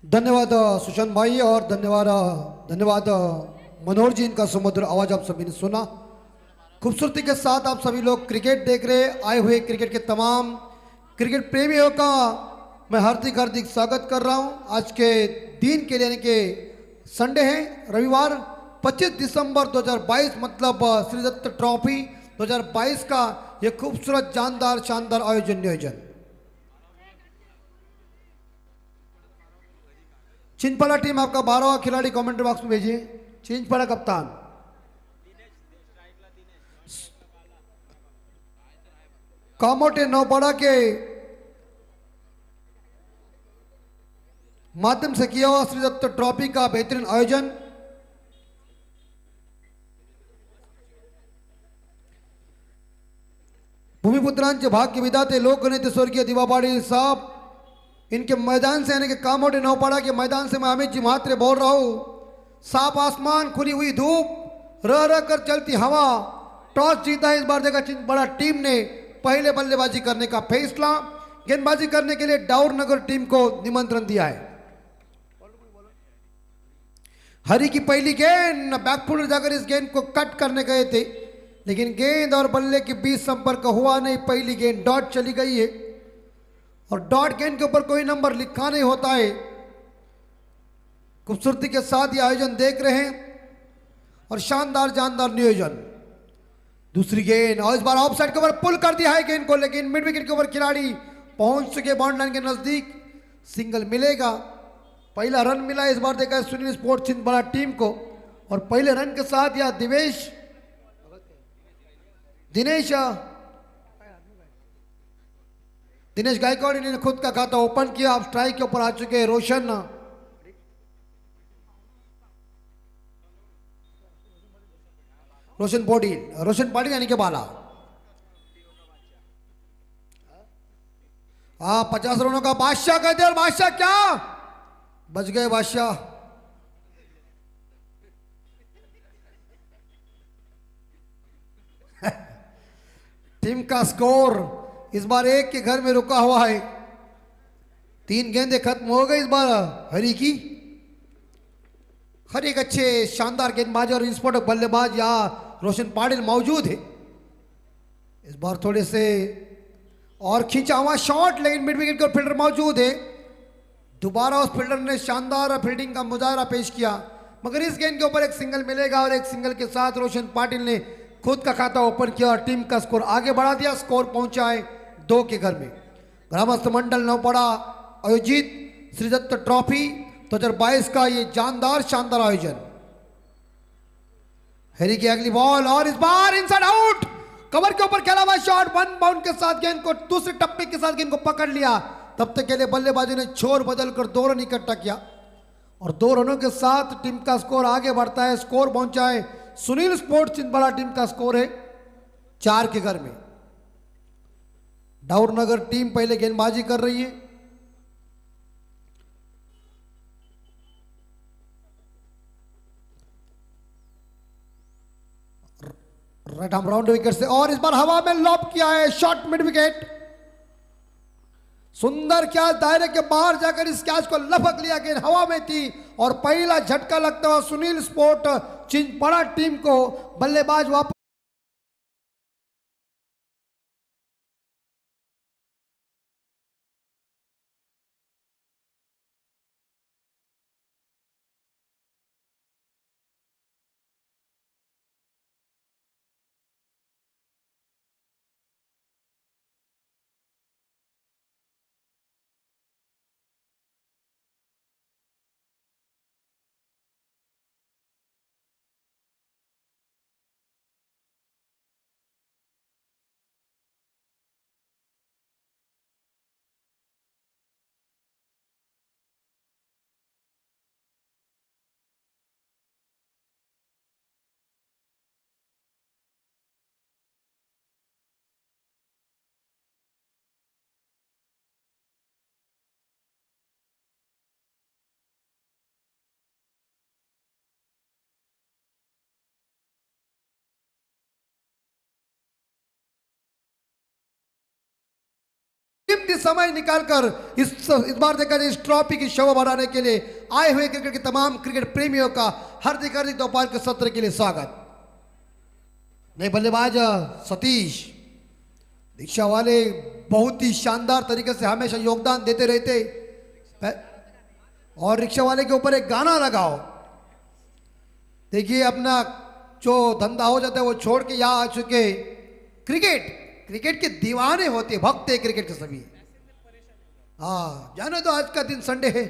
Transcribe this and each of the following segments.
धन्यवाद सुशांत भाई और धन्यवाद मनोहर जी, इनका सुमधुर आवाज आप सभी ने सुना। खूबसूरती के साथ आप सभी लोग क्रिकेट देख रहे आए हुए क्रिकेट के तमाम क्रिकेट प्रेमियों का मैं हार्दिक हार्दिक स्वागत कर रहा हूं। आज के दिन के लिए यानी कि संडे है, रविवार 25 दिसंबर 2022, मतलब श्री दत्त ट्रॉफी 2022 का ये खूबसूरत जानदार शानदार आयोजन। चिंचपाड़ा टीम आपका 12वां खिलाड़ी कमेंट्री बॉक्स में भेजिए। चिंचपाड़ा कप्तान कामोटे नौपाड़ा के माध्यम से किया हुआ श्री दत्त ट्रॉफी का बेहतरीन आयोजन। भूमिपुत्रांचे भाग्य विधाते लोक गणित स्वर्गीय दिवा पाटिल साहब, इनके मैदान से यानी कि कामोटे नौपाड़ा के मैदान से मैं अमित जी महात्रे बोल रहा हूं। साफ आसमान, खुली हुई धूप, रह रह कर चलती हवा, टॉस जीता इस बार देखा चिंचपाड़ा टीम ने पहले बल्लेबाजी करने का फैसला। गेंदबाजी करने के लिए डाउर नगर टीम को निमंत्रण दिया है। हरी की पहली गेंद, बैकफुट जाकर इस गेंद को कट करने गए थे, लेकिन गेंद और बल्ले के बीच संपर्क हुआ नहीं। पहली गेंद डॉट चली गई है और डॉट गेंद के ऊपर कोई नंबर लिखा नहीं होता है। खूबसूरती के साथ ये आयोजन देख रहे हैं और शानदार जानदार नियोजन। दूसरी गेंद और इस बार ऑफ साइड के ऊपर पुल कर दिया है गेंद को, लेकिन मिड विकेट के ऊपर खिलाड़ी पहुंच चुके बाउंड्री लाइन के नजदीक। सिंगल मिलेगा, पहला रन मिला इस बार देखा सुनील स्पोर्ट्स छिंदवाड़ा टीम को। और पहले रन के साथ या दिनेश गायकवाड़ ने खुद का खाता ओपन किया। अब स्ट्राइक के ऊपर आ चुके हैं रोशन पाटिल यानी के बाला। हाँ, 50 रनों का बादशाह कहते और बादशाह क्या बच गए बादशाह। टीम का स्कोर इस बार एक के घर में रुका हुआ है। 3 गेंदें खत्म हो गई इस बार हरी की। हर एक अच्छे शानदार गेंदबाज और इंस्पोर्ट बल्लेबाज यहाँ रोशन पाटिल मौजूद है। इस बार थोड़े से और खींचा हुआ शॉट, लेकिन मिड विकेट का फील्डर मौजूद है। दोबारा उस फील्डर ने शानदार फील्डिंग का मुजाहरा पेश किया, मगर इस गेंद के ऊपर एक सिंगल मिलेगा और एक सिंगल के साथ रोशन पाटिल ने खुद का खाता ओपन किया और टीम का स्कोर आगे बढ़ा दिया। स्कोर पहुंचा है 2 के घर में। ग्रामस्थ मंडल नौपाड़ा आयोजित श्री दत्त ट्रॉफी 2022 का ये जानदार शानदार आयोजन। हैरी की अगली बॉल और इस बार इनसाइड आउट, कवर के ऊपर खेला हुआ शॉट, 1 बाउंड के साथ गेंद को दूसरे टप्पे के साथ गेंद को पकड़ लिया। तब तक के लिए बल्लेबाजों ने छोर बदलकर 2 रन इकट्ठा किया और 2 रनों के साथ टीम का स्कोर आगे बढ़ता है। स्कोर पहुंचा है सुनील स्पोर्ट्स छिंदवाड़ा टीम का स्कोर है 4 के घर में। डाउर नगर टीम पहले गेंदबाजी कर रही है। राइट आर्म राउंड विकेट से और इस बार हवा में लॉब किया है शॉट मिड विकेट। सुंदर कैच, दायरे के बाहर जाकर इस कैच को लपक लिया, गेंद हवा में थी और पहला झटका लगता हुआ सुनील स्पोर्ट छिंदवाड़ा टीम को बल्लेबाज वापस कीमती समय निकालकर इस बार देखा जाए इस ट्रॉफी की शोभा बढ़ाने के लिए आए हुए क्रिकेट के तमाम क्रिकेट प्रेमियों का हार्दिक हार्दिक दोपहर के सत्र के लिए स्वागत। नए बल्लेबाज सतीश दीक्षा वाले बहुत ही शानदार तरीके से हमेशा योगदान देते रहते और रिक्शा वाले के ऊपर एक गाना लगाओ। देखिए अपना जो धंधा हो जाता है वो छोड़ के यहाँ आ चुके क्रिकेट के दीवाने होते भक्त है क्रिकेट के सभी। हाँ जाने तो आज का दिन संडे है,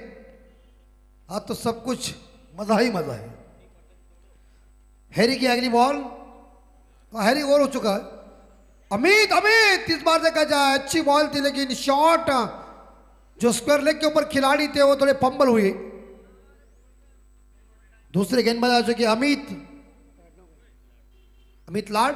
आज तो सब कुछ मजा ही मजा है। हैरी की अगली बॉल, हैरी ओवर हो चुका है। अमित इस बार देखा जाए अच्छी बॉल थी लेकिन शॉट जो स्क्वायर लेग के ऊपर खिलाड़ी थे वो थोड़े फंबल हुए। दूसरे गेंदबाज आ चुके अमित लाड।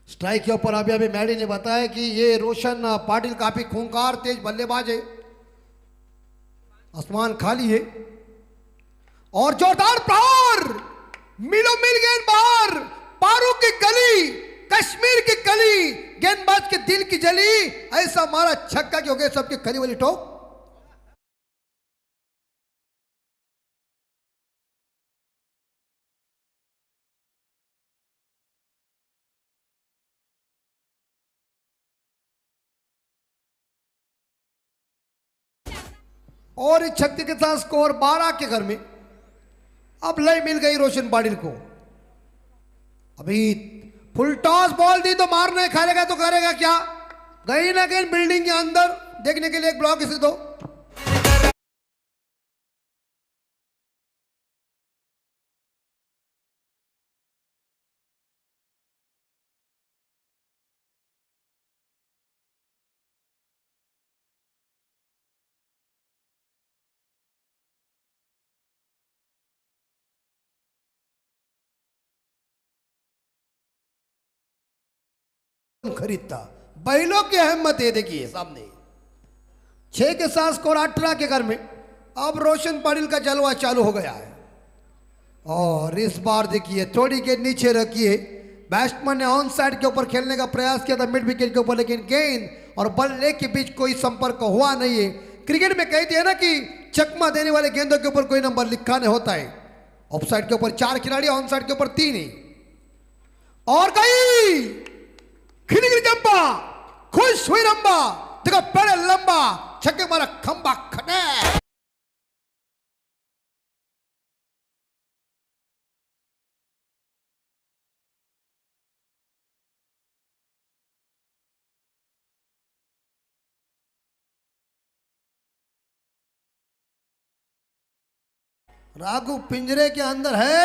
स्ट्राइक के ऊपर अभी मैडी ने बताया कि ये रोशन पाटिल काफी खूंखार तेज बल्लेबाज है, आसमान खाली है और जोरदार प्रहार मिलो मिल गेंद बाहर। पारू की गली, कश्मीर की गली, गेंदबाज के दिल की जली, ऐसा मारा छक्का कि हो गए सबके खरी वाली ठोक। और इस छक्के के साथ स्कोर 12 के घर में। अब लय मिल गई रोशन पाटिल को। अभी फुल टॉस बॉल दी तो मारने खाएगा तो करेगा क्या, गई ना गई बिल्डिंग के अंदर। देखने के लिए एक ब्लॉक इसे दो। खरीदता बैलों की अहमियत है। देखिए सामने 6 के साथ स्कोर 18 के घर में। अब रोशन पाटिल का जलवा चालू हो गया है और इस बार देखिए थोड़ी के नीचे रखिए। बैट्समैन ने ऑन साइड के ऊपर खेलने का प्रयास किया था मिड विकेट के ऊपर, लेकिन गेंद और बल्ले के बीच कोई संपर्क हुआ नहीं है। क्रिकेट में कहते हैं ना कि चकमा देने वाले गेंदों के ऊपर कोई नंबर लिखा नहीं होता है। ऑफ साइड के ऊपर 4 खिलाड़ी, ऑन साइड के ऊपर 3 ही। और गई खिली जंपा, खुश हुई रंबा, देखो बड़े लंबा छक्के मारा खंबा खने। राघु पिंजरे के अंदर है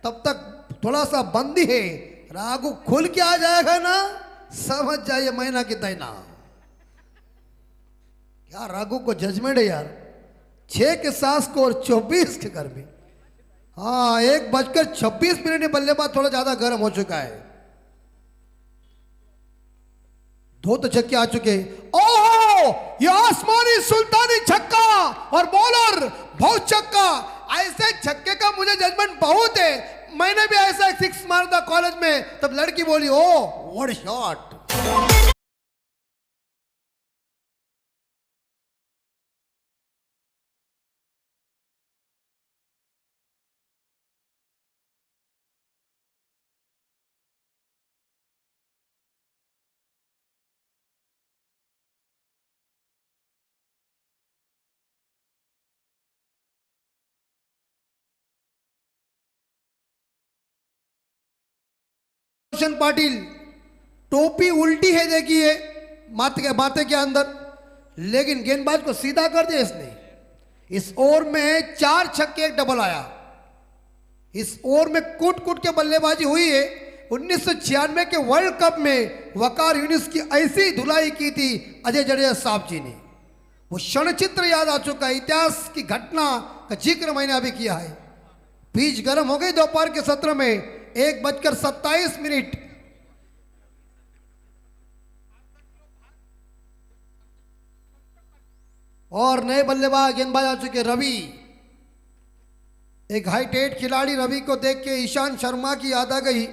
तब तक थोड़ा सा बंदी है। राघु खुल के आ जाएगा ना, समझ जाइए महीना की दैना। क्या राघु को जजमेंट है यार। 6 के साथ स्कोर 24 के घर में। हाँ 1:26 में बल्लेबाज थोड़ा ज्यादा गर्म हो चुका है। 2 तो छक्के आ चुके। ओहो ये आसमानी सुल्तानी छक्का और बॉलर बहुत छक्का। ऐसे छक्के का मुझे जजमेंट बहुत है। मैंने भी ऐसा 6 मारा था कॉलेज में, तब लड़की बोली ओ व्हाट शॉट। रोशन पाटिल टोपी उल्टी है देखिए माथे के अंदर, लेकिन गेंदबाज को सीधा कर दिया इसने। इस ओवर में 4 छक्के 1 डबल आया। इस ओवर में कूट के बल्लेबाजी हुई है। 1996 के वर्ल्ड कप में वकार यूनिस की ऐसी धुलाई की थी अजय जडेजा साहब जी ने। वो क्षण चित्र याद आ चुका है। इतिहास की घटना का जिक्र मैंने अभी किया है। पिच गर्म हो गई दोपहर के सत्र में। 1:27 और नए बल्लेबाज गेंदबाज आ चुके रवि। एक हाइट 8 खिलाड़ी रवि को देख के ईशान शर्मा की याद आ गई।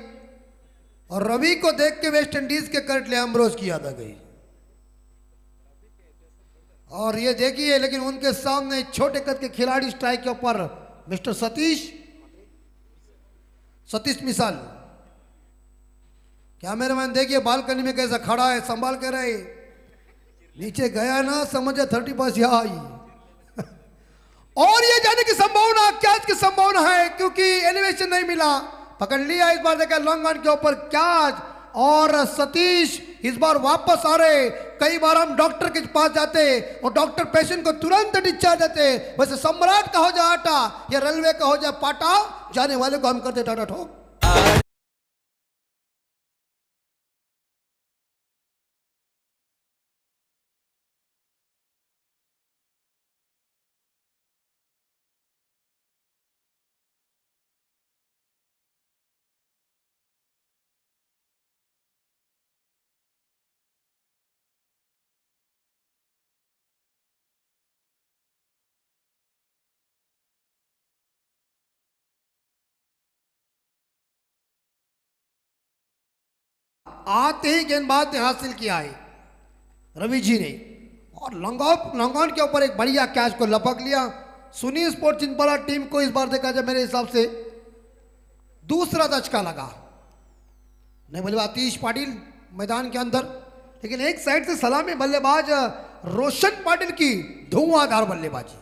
और रवि को देख के वेस्ट इंडीज के कर्टले एम्ब्रोज की याद आ गई। और ये देखिए, लेकिन उनके सामने छोटे कद के खिलाड़ी स्ट्राइक के ऊपर मिस्टर सतीश मिसाल। कैमरामैन देखिए बालकनी में कैसा खड़ा है, संभाल के रहे, नीचे गया ना समझे 30 पास यहाँ आई। और ये जाने की संभावना, कैच की संभावना है, क्योंकि एलिवेशन नहीं मिला। पकड़ लिया इस बार, देखा लॉन्ग ऑन के ऊपर कैच, और सतीश इस बार वापस आ रहे। कई बार हम डॉक्टर के पास जाते और डॉक्टर पेशेंट को तुरंत डिस्चार्ज देते, वैसे सम्राट का हो जाए आटा या रेलवे का हो जाए पाटा, जाने वाले को हम करते टाटा ठोक। आते ही गेंदबाज ने हासिल किया है रवि जी ने, और लॉन्ग ऑन के ऊपर एक बढ़िया कैच को लपक लिया। सुनी स्पोर्ट चिंतपाड़ा टीम को इस बार देखा जाए मेरे हिसाब से दूसरा दचका लगा। नहीं बल्लेबाज आतिश पाटिल मैदान के अंदर, लेकिन एक साइड से सलामी बल्लेबाज रोशन पाटिल की धुआंधार बल्लेबाजी।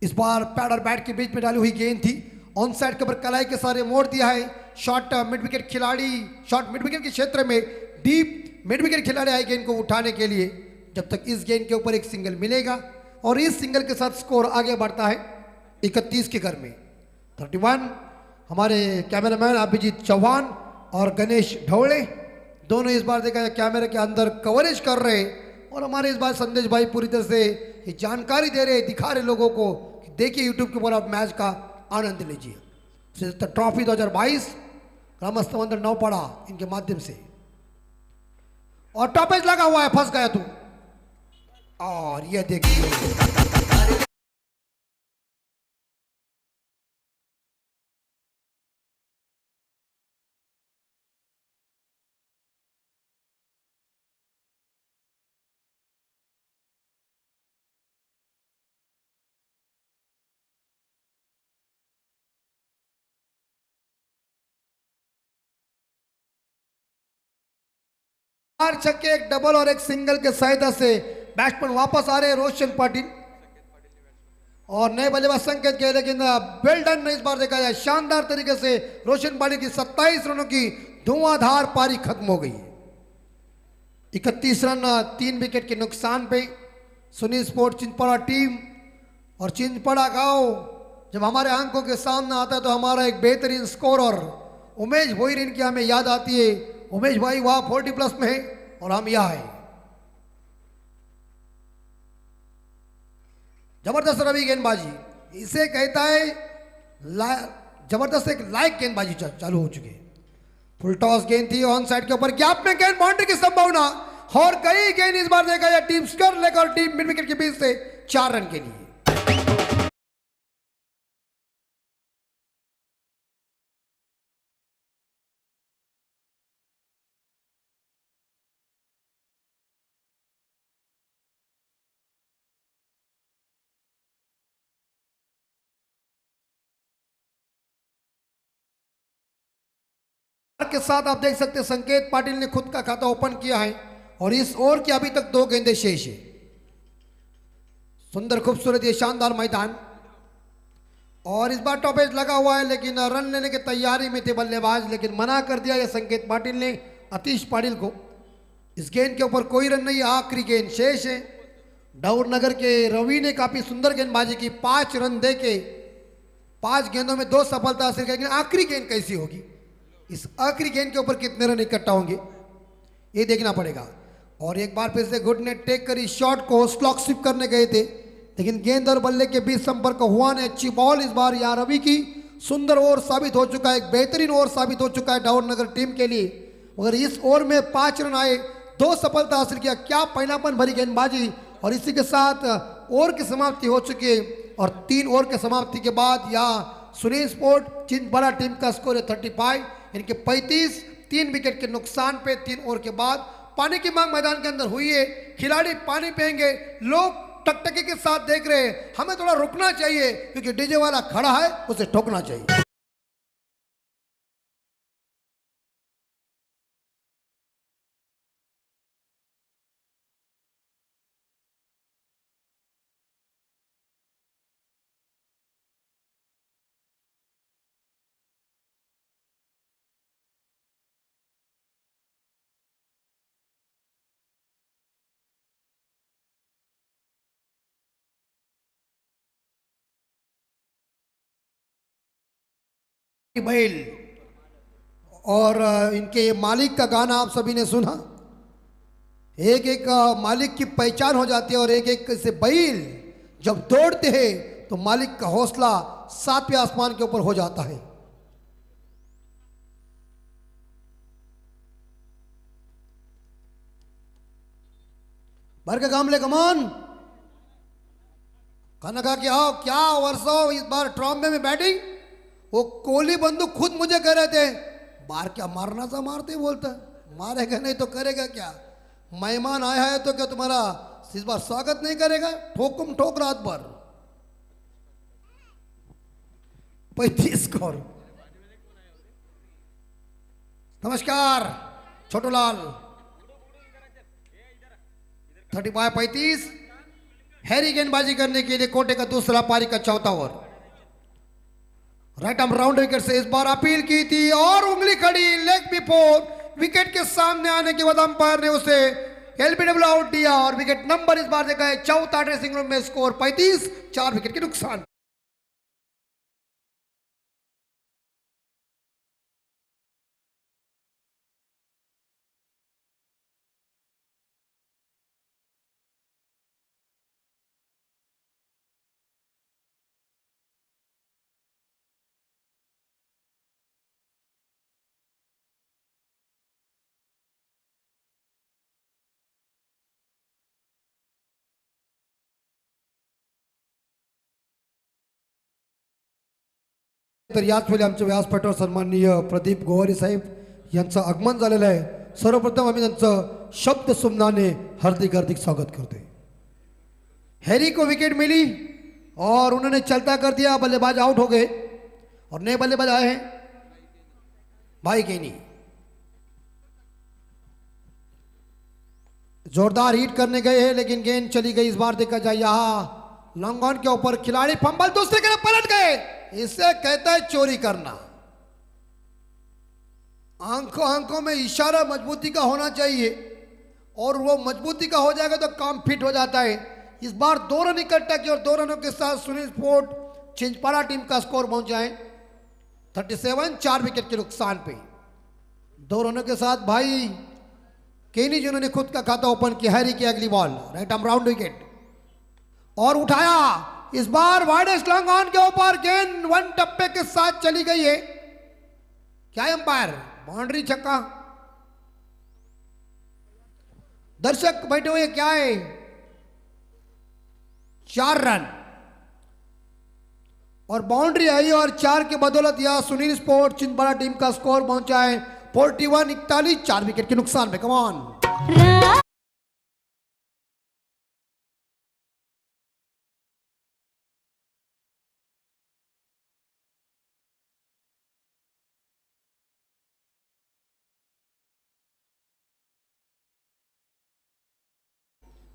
इस बार पैड और बैट के बीच में डाली हुई गेंद थी, ऑन साइड के ऊपर कलाई के सारे मोड़ दिया है। शॉर्ट मिड विकेट खिलाड़ी, शॉर्ट मिड विकेट के क्षेत्र में डीप मिड विकेट खिलाड़ी आए गेंद को उठाने के लिए। जब तक इस गेंद के ऊपर एक सिंगल मिलेगा, और इस सिंगल के साथ स्कोर आगे बढ़ता है 31 के घर में 31। हमारे कैमरामैन अभिजीत चौहान और गणेश ढोले दोनों इस बार देखा कैमरे के अंदर कवरेज कर रहे, और हमारे इस बार संदेश भाई पूरी तरह से ये जानकारी दे रहे, दिखा रहे लोगों को कि देखिए यूट्यूब के ऊपर आप मैच का आनंद लीजिए। ट्रॉफी 2022 ग्रामस्थ मंदिर नौपाड़ा इनके माध्यम से, और टॉपेज लगा हुआ है, फंस गया तू। और ये देखिए चार छक्के, एक डबल और एक सिंगल के सहायता से बैट्समैन वापस आ रहे हैं रोशन पाटिल, और नए बल्लेबाज संकेत के, लेकिन वेल डन इस बार देखा जाए शानदार तरीके से रोशन पाटिल की 27 रनों की धुआंधार पारी खत्म हो गई। 31 रन 3 विकेट के नुकसान पे सुनी स्पोर्ट चिंतपाड़ा टीम और चिंतपाड़ा गांव जब हमारे अंकों के सामने आता है तो हमारा एक बेहतरीन स्कोर, और उमेश भोईर इनकी हमें याद आती है। उमेश भाई वहां 40+ में है और हम यहां हैं। जबरदस्त रवि गेंदबाजी, इसे कहता है जबरदस्त एक लाइक गेंदबाजी चालू हो चुकी है। फुल टॉस गेंद थी, ऑन साइड के ऊपर गैप में गेंद, बाउंड्री की संभावना, और कई गेंद इस बार देखा जाए टीम स्क्वायर लेकर टीम मिड विकेट के बीच से 4 रन के लिए। के साथ आप देख सकते हैं संकेत पाटिल ने खुद का खाता ओपन किया है, और इस ओवर की अभी तक 2 गेंदें शेष है। सुंदर खूबसूरत ये शानदार मैदान, और इस बार टॉपेज लगा हुआ है, लेकिन रन लेने की तैयारी में थे बल्लेबाज, लेकिन मना कर दिया ये संकेत पाटिल ने आतिश पाटिल को। इस गेंद के ऊपर कोई रन नहीं, आखिरी गेंद शेष है। डाउर नगर के रवि ने काफी सुंदर गेंदबाजी की, 5 रन दे के 5 गेंदों में 2 सफलता हासिल की, लेकिन आखिरी गेंद कैसी होगी, इस आखिरी गेंद के ऊपर कितने रन इकट्ठा होंगे ये देखना पड़ेगा। और एक बार फिर से गुड ने टेक कर इस शॉट को स्लॉक स्विप करने गए थे, लेकिन गेंद और बल्ले के बीच संपर्क हुआ नहीं। अच्छी बॉल इस बार यहाँ रवि की, सुंदर ओवर साबित हो चुका है, एक बेहतरीन ओवर साबित हो चुका है डाउर नगर टीम के लिए। मगर इस ओवर में 5 रन आए, 2 सफलता हासिल किया, क्या पहलापन भरी गेंदबाजी। और इसी के साथ ओवर की समाप्ति हो चुकी है, और 3 ओवर के समाप्ति के बाद यहाँ सुनी स्पोर्ट चिंतपाड़ा टीम का स्कोर है 35। इनके 35, 3 विकेट के नुकसान पे 3 ओवर के बाद। पानी की मांग मैदान के अंदर हुई है, खिलाड़ी पानी पिएंगे, लोग टकटकी के साथ देख रहे हैं। हमें थोड़ा रुकना चाहिए क्योंकि डीजे वाला खड़ा है, उसे ठोकना चाहिए। बैल और इनके मालिक का गाना आप सभी ने सुना। एक एक मालिक की पहचान हो जाती है और एक एक से बैल जब दौड़ते हैं तो मालिक का हौसला 7वें आसमान के ऊपर हो जाता है। भर के काम ले कमान खाना खा के आओ। क्या वर्षो इस बार ट्रॉम्बे में बैटिंग। वो कोहली बंधु खुद मुझे कह रहे थे बार क्या मारना सा मारते, बोलता मारेगा नहीं तो करेगा क्या। मेहमान आया है तो क्या तुम्हारा इस बार स्वागत नहीं करेगा। ठोकुम ठोक रात भर 35 स्कोर। नमस्कार छोटूलाल 35-35। हैरी गेंदबाजी करने के लिए कोटे का दूसरा पारी का चौथा over. Right arm round wicket से इस बार अपील की थी और उंगली खड़ी लेग बिफोर विकेट के सामने आने के बाद अंपायर ने उसे एलबीडब्ल्यू आउट दिया और विकेट नंबर इस बार देखा है चौथा ड्रेसिंग रूम में। स्कोर 35, 4 विकेट के नुकसान। तर याच वेळी आमचे व्यासपीठावर सन्माननीय प्रदीप गोवारी साहेब यांचं आगमन झालेलं आहे। सर्वप्रथम आम्ही त्यांचं शब्द सुमनाने हार्दिक हार्दिक स्वागत करते। हैरी को विकेट मिली और उन्होंने चलता कर दिया, बल्लेबाज आउट हो गए और नए बल्लेबाज आए हैं भाई केनी। जोरदार हिट करने गए हैं लेकिन गेंद चली गई। इस बार देखा जाए यहां लॉन्ग ऑन के ऊपर खिलाड़ी फंबल दूसरे के लिए पलट गए। इसे कहता है चोरी करना। आंखों आंखों में इशारा मजबूती का होना चाहिए और वो मजबूती का हो जाएगा तो काम फिट हो जाता है। इस बार 2 रन इकट्ठा किए और 2 रनों के साथ सुनील स्पोर्ट छिंदवाड़ा टीम का स्कोर पहुंचा है 37, 4 विकेट के नुकसान पे। 2 रनों के साथ भाई केनी जिन्होंने खुद का खाता ओपन किया। हैरी की अगली ball right arm round wicket और उठाया। इस बार वाइडेस्ट लॉन्ग ऑन के ऊपर गेंद 1 टप्पे के साथ चली गई है। क्या अंपायर बाउंड्री छक्का। दर्शक बैठे हुए क्या है 4 रन और बाउंड्री आई और 4 के बदौलत यह सुनील स्पोर्ट छिंदवाड़ा टीम का स्कोर पहुंचा है 41-41, 4 विकेट के नुकसान में। Come on.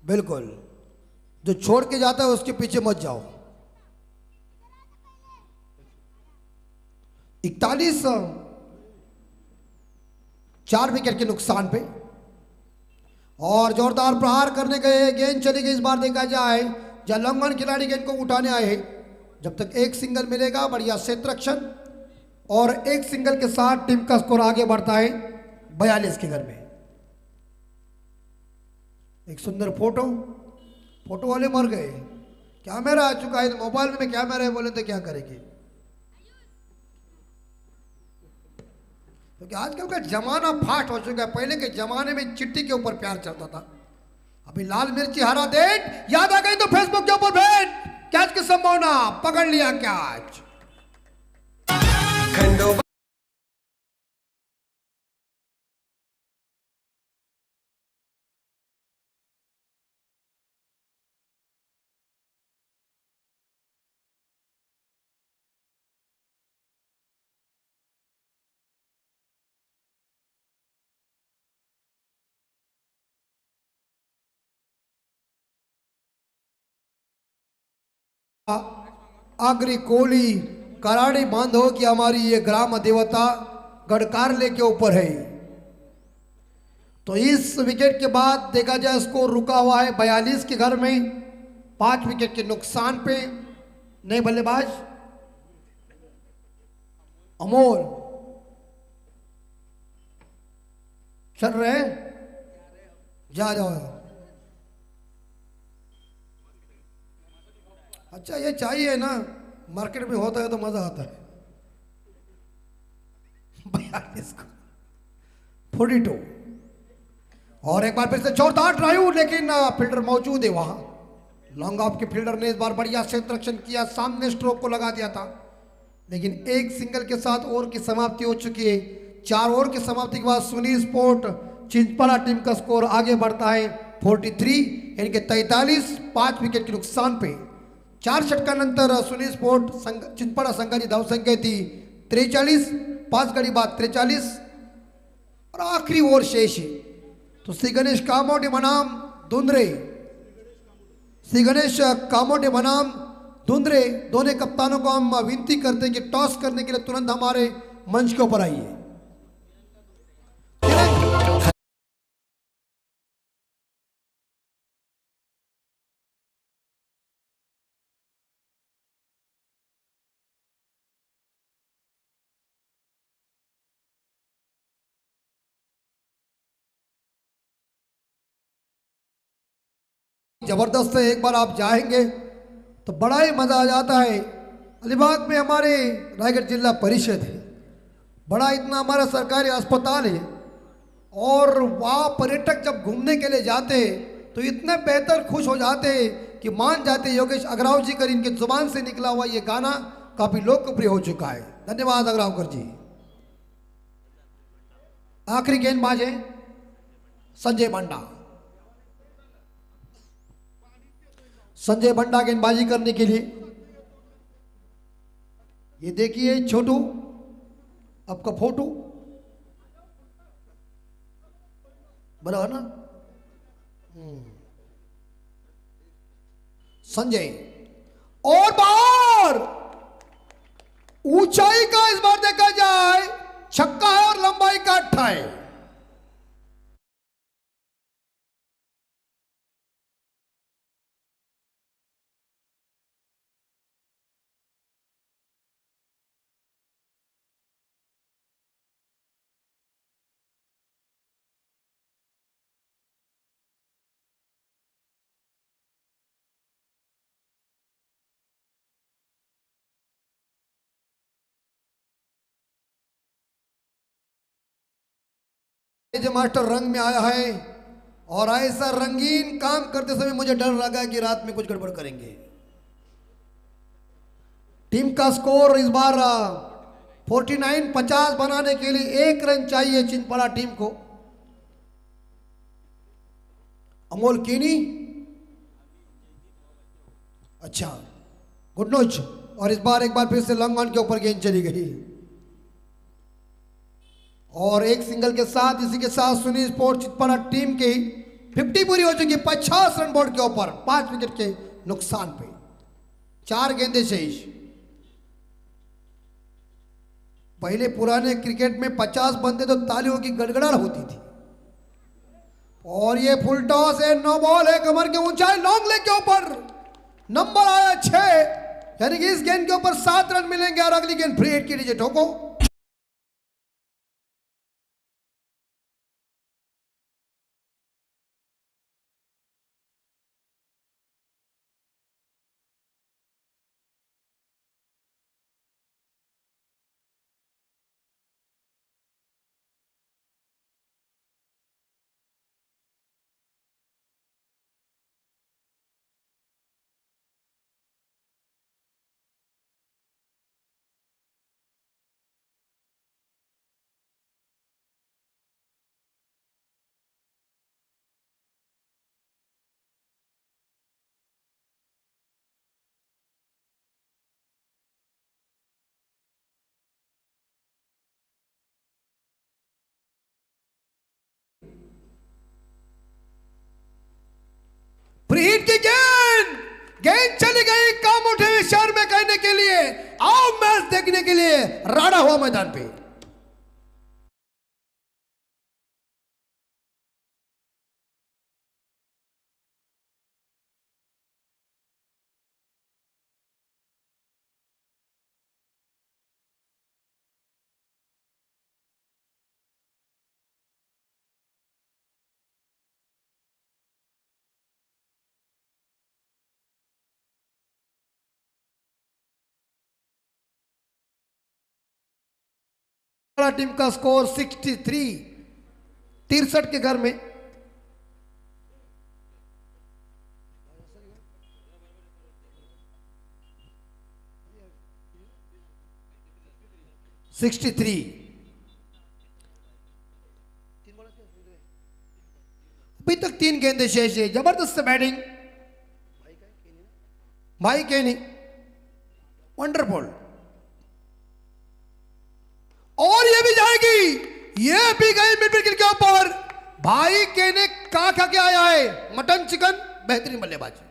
बिल्कुल जो छोड़ के जाता है उसके पीछे मत जाओ। 41, 4 विकेट के नुकसान पे और जोरदार प्रहार करने गए। गेंद चली गई। इस बार देखा जाए जहां लंबन खिलाड़ी गेंद को उठाने आए हैं, जब तक एक सिंगल मिलेगा बढ़िया क्षेत्ररक्षण और एक सिंगल के साथ टीम का स्कोर आगे बढ़ता है 42 के घर में। एक सुंदर फोटो वाले मर गए। कैमरा आ चुका है मोबाइल में कैमरा है बोले तो क्या करेंगे क्योंकि आजकल का जमाना फास्ट हो चुका है। पहले के जमाने में चिट्ठी के ऊपर प्यार चलता था। अभी लाल मिर्ची हरा डेट याद आ गई तो फेसबुक के ऊपर भेंट। कैच की संभावना पकड़ लिया कैच। आगरी कोली कराड़ी बांधो की हमारी ये ग्राम देवता गढ़कारले के ऊपर है। तो इस विकेट के बाद देखा जाए स्कोर रुका हुआ है 42 के घर में, 5 विकेट के नुकसान पे। नए बल्लेबाज अमोल चल रहे हैं, जा जाओ। अच्छा ये चाहिए ना, मार्केट में होता है तो मजा आता है। 42 को 42 और एक बार फिर से जोरदार ड्राइव, लेकिन फील्डर मौजूद है वहां। लॉन्ग ऑफ के फील्डर ने इस बार बढ़िया क्षेत्ररक्षण किया, सामने स्ट्रोक को लगा दिया था, लेकिन एक सिंगल के साथ ओवर की समाप्ति हो चुकी है। 4 ओवर की समाप्ति के बाद सुनी स्पोर्ट चिंचपाड़ा टीम का स्कोर आगे बढ़ता है 43 यानी कि 43, 5 विकेट के नुकसान पे। 4 षटकानंतर सुनी स्पोर्ट चिंचपाड़ा संघाची धावसंख्या थी 43, 5 गडी बाद 43 और आखिरी ओवर शेष है। तो श्री गणेश कामोटे बनाम धुंधरे, श्री गणेश कामोटे बनाम धुंधरे, दोनों कप्तानों को हम विनती करते हैं कि टॉस करने के लिए तुरंत हमारे मंच के ऊपर आइए। जबरदस्त है, एक बार आप जाएंगे तो बड़ा ही मजा आ जाता है। अलीबाग में हमारे रायगढ़ जिला परिषद है, बड़ा इतना हमारा सरकारी अस्पताल है, और वहाँ पर्यटक जब घूमने के लिए जाते हैं तो इतने बेहतर खुश हो जाते हैं कि मान जाते हैं योगेश अग्राव जी कर इनके जुबान से निकला हुआ ये गाना काफी लोकप्रिय हो चुका है। धन्यवाद अग्रावकर जी। आखिरी गेंदबाज है संजय बंडा। संजय बंडा गेंदबाजी करने के लिए, ये देखिए छोटू आपका फोटो बना ना। संजय और बाहर, ऊंचाई का इस बार देखा जाए छक्का है और लंबाई का 8 है। जो मास्टर रंग में आया है और ऐसा रंगीन काम करते समय मुझे डर लगा कि रात में कुछ गड़बड़ करेंगे। टीम का स्कोर इस बार 49-50 बनाने के लिए 1 रन चाहिए चिंचपाड़ा टीम को। अमोल कीनी, अच्छा गुड नोच, और इस बार एक बार फिर से लॉन्ग ऑन के ऊपर गेंद चली गई और एक सिंगल के साथ इसी के साथ सुनी स्पोर्ट चिंचपाड़ा टीम की 50 पूरी हो चुकी। 50 रन बोर्ड के ऊपर 5 विकेट के नुकसान पे, 4 गेंदें शेष। पहले पुराने क्रिकेट में 50 बनते तो तालियों की गड़गड़ाहट होती थी, और ये फुल टॉस है, नो बॉल है, कमर के ऊंचाई, लॉन्ग लेग के ऊपर नंबर आया 6, यानी कि इस गेंद के ऊपर 7 रन मिलेंगे और अगली गेंद फ्री हिट के नीचे ठोको। आओ मैच देखने के लिए राड़ा हुआ मैदान पे। टीम का स्कोर 63, 63 के घर में। अभी तक 3 गेंदें शेष है। जबरदस्त बैटिंग भाई केनी, वंडरफुल। और ये भी जाएगी, ये भी गई मिड विकेट के ऊपर। भाई केने का खा के आया है मटन चिकन, बेहतरीन बल्लेबाजी।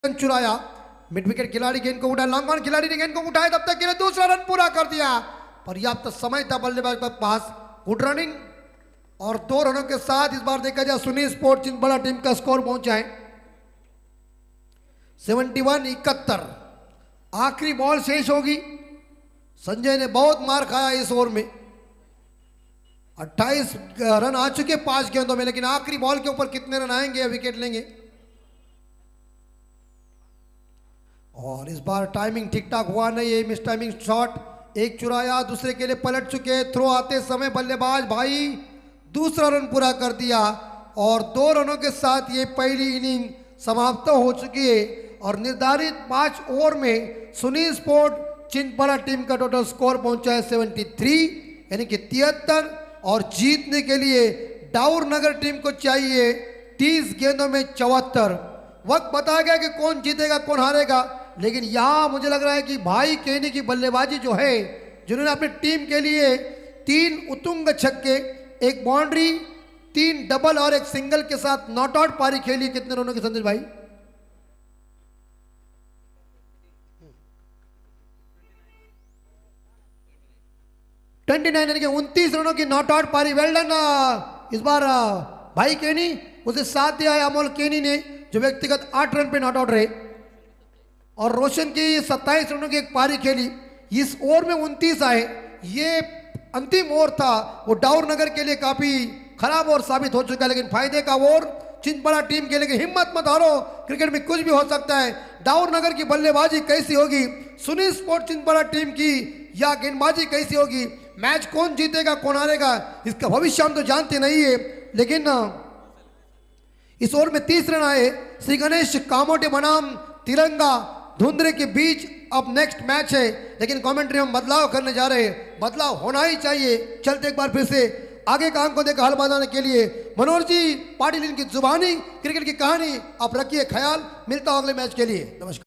चुराया, मिड विकेट खिलाड़ी गेंद को उठाया, लॉन्ग ऑन खिलाड़ी ने गेंद को उठाया, तब तक के लिए दूसरा रन पूरा कर दिया। पर्याप्त समय था बल्लेबाज के पास, गुड रनिंग। और 2 रनों के साथ इस बार देखा जाए सुनी स्पोर्ट चिंतबड़ा टीम का स्कोर पहुंचा है 71-71। आखिरी बॉल शेष होगी। संजय ने बहुत मार खाया इस ओवर में, 28 रन आ चुके 5 गेंदों में, लेकिन आखिरी बॉल के ऊपर कितने रन आएंगे या विकेट लेंगे। और इस बार टाइमिंग ठीक ठाक हुआ नहीं है, मिस टाइमिंग शॉट। एक चुराया, दूसरे के लिए पलट चुके। थ्रो आते समय बल्लेबाज भाई दूसरा रन पूरा कर दिया। और 2 रनों के साथ ये पहली इनिंग समाप्त हो चुकी है। और निर्धारित 5 ओवर में सुनी स्पोर्ट चिंतबड़ा टीम का टोटल स्कोर पहुंचा है 73, यानी कि 73। और जीतने के लिए डाउर नगर टीम को चाहिए 30 गेंदों में 74। वक्त बताया गया कि कौन जीतेगा कौन हारेगा, लेकिन यहां मुझे लग रहा है कि भाई केनी की बल्लेबाजी जो है, जिन्होंने अपनी टीम के लिए 3 उतुंग छक्के, 1 बाउंड्री, 3 डबल और 1 सिंगल के साथ नॉट आउट पारी खेली। कितने रनों की संदेश भाई? 29, यानी कि 29 रनों की नॉट आउट पारी। वेल डन इस बार भाई केनी। उसे साथ दिया है अमोल केनी ने, जो व्यक्तिगत 8 रन पे नॉट आउट रहे। और रोशन की 27 रनों की एक पारी खेली। इस ओवर में 29 आए। ये अंतिम ओवर था, वो डाउर नगर के लिए काफी खराब ओवर साबित हो चुका है, लेकिन फायदे का ओवर चिंतबड़ा टीम के लिए। हिम्मत मत हारो, क्रिकेट में कुछ भी हो सकता है। डाउर नगर की बल्लेबाजी कैसी होगी, सुनी स्पोर्ट चिंतबड़ा टीम की या गेंदबाजी कैसी होगी, मैच कौन जीतेगा कौन हारेगा, इसका भविष्य हम तो जानते नहीं है। लेकिन इस ओवर में 30 रन आए। श्री गणेश कामोटे बनाम तिरंगा धुंधरे के बीच अब नेक्स्ट मैच है, लेकिन कमेंट्री हम बदलाव करने जा रहे हैं। बदलाव होना ही चाहिए। चलते एक बार फिर से आगे का अंक को देखकर हल बनाने के लिए मनोहर जी पाटिल इनकी जुबानी क्रिकेट की कहानी आप रखिए ख्याल। मिलता हूं अगले मैच के लिए। नमस्कार।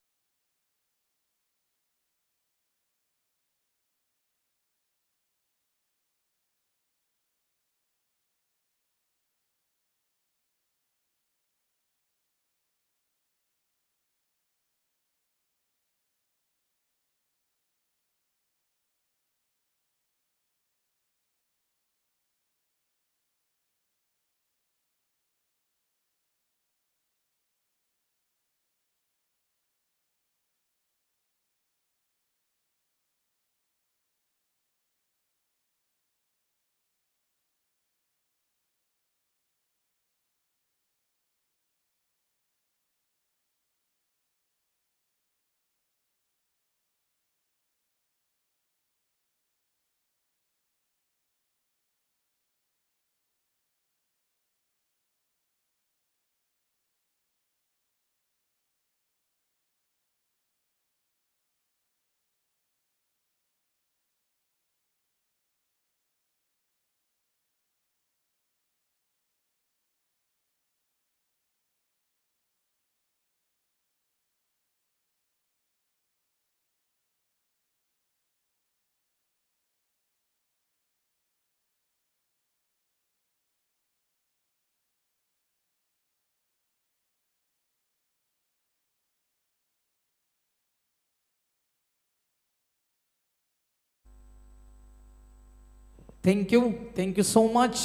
Thank you so much.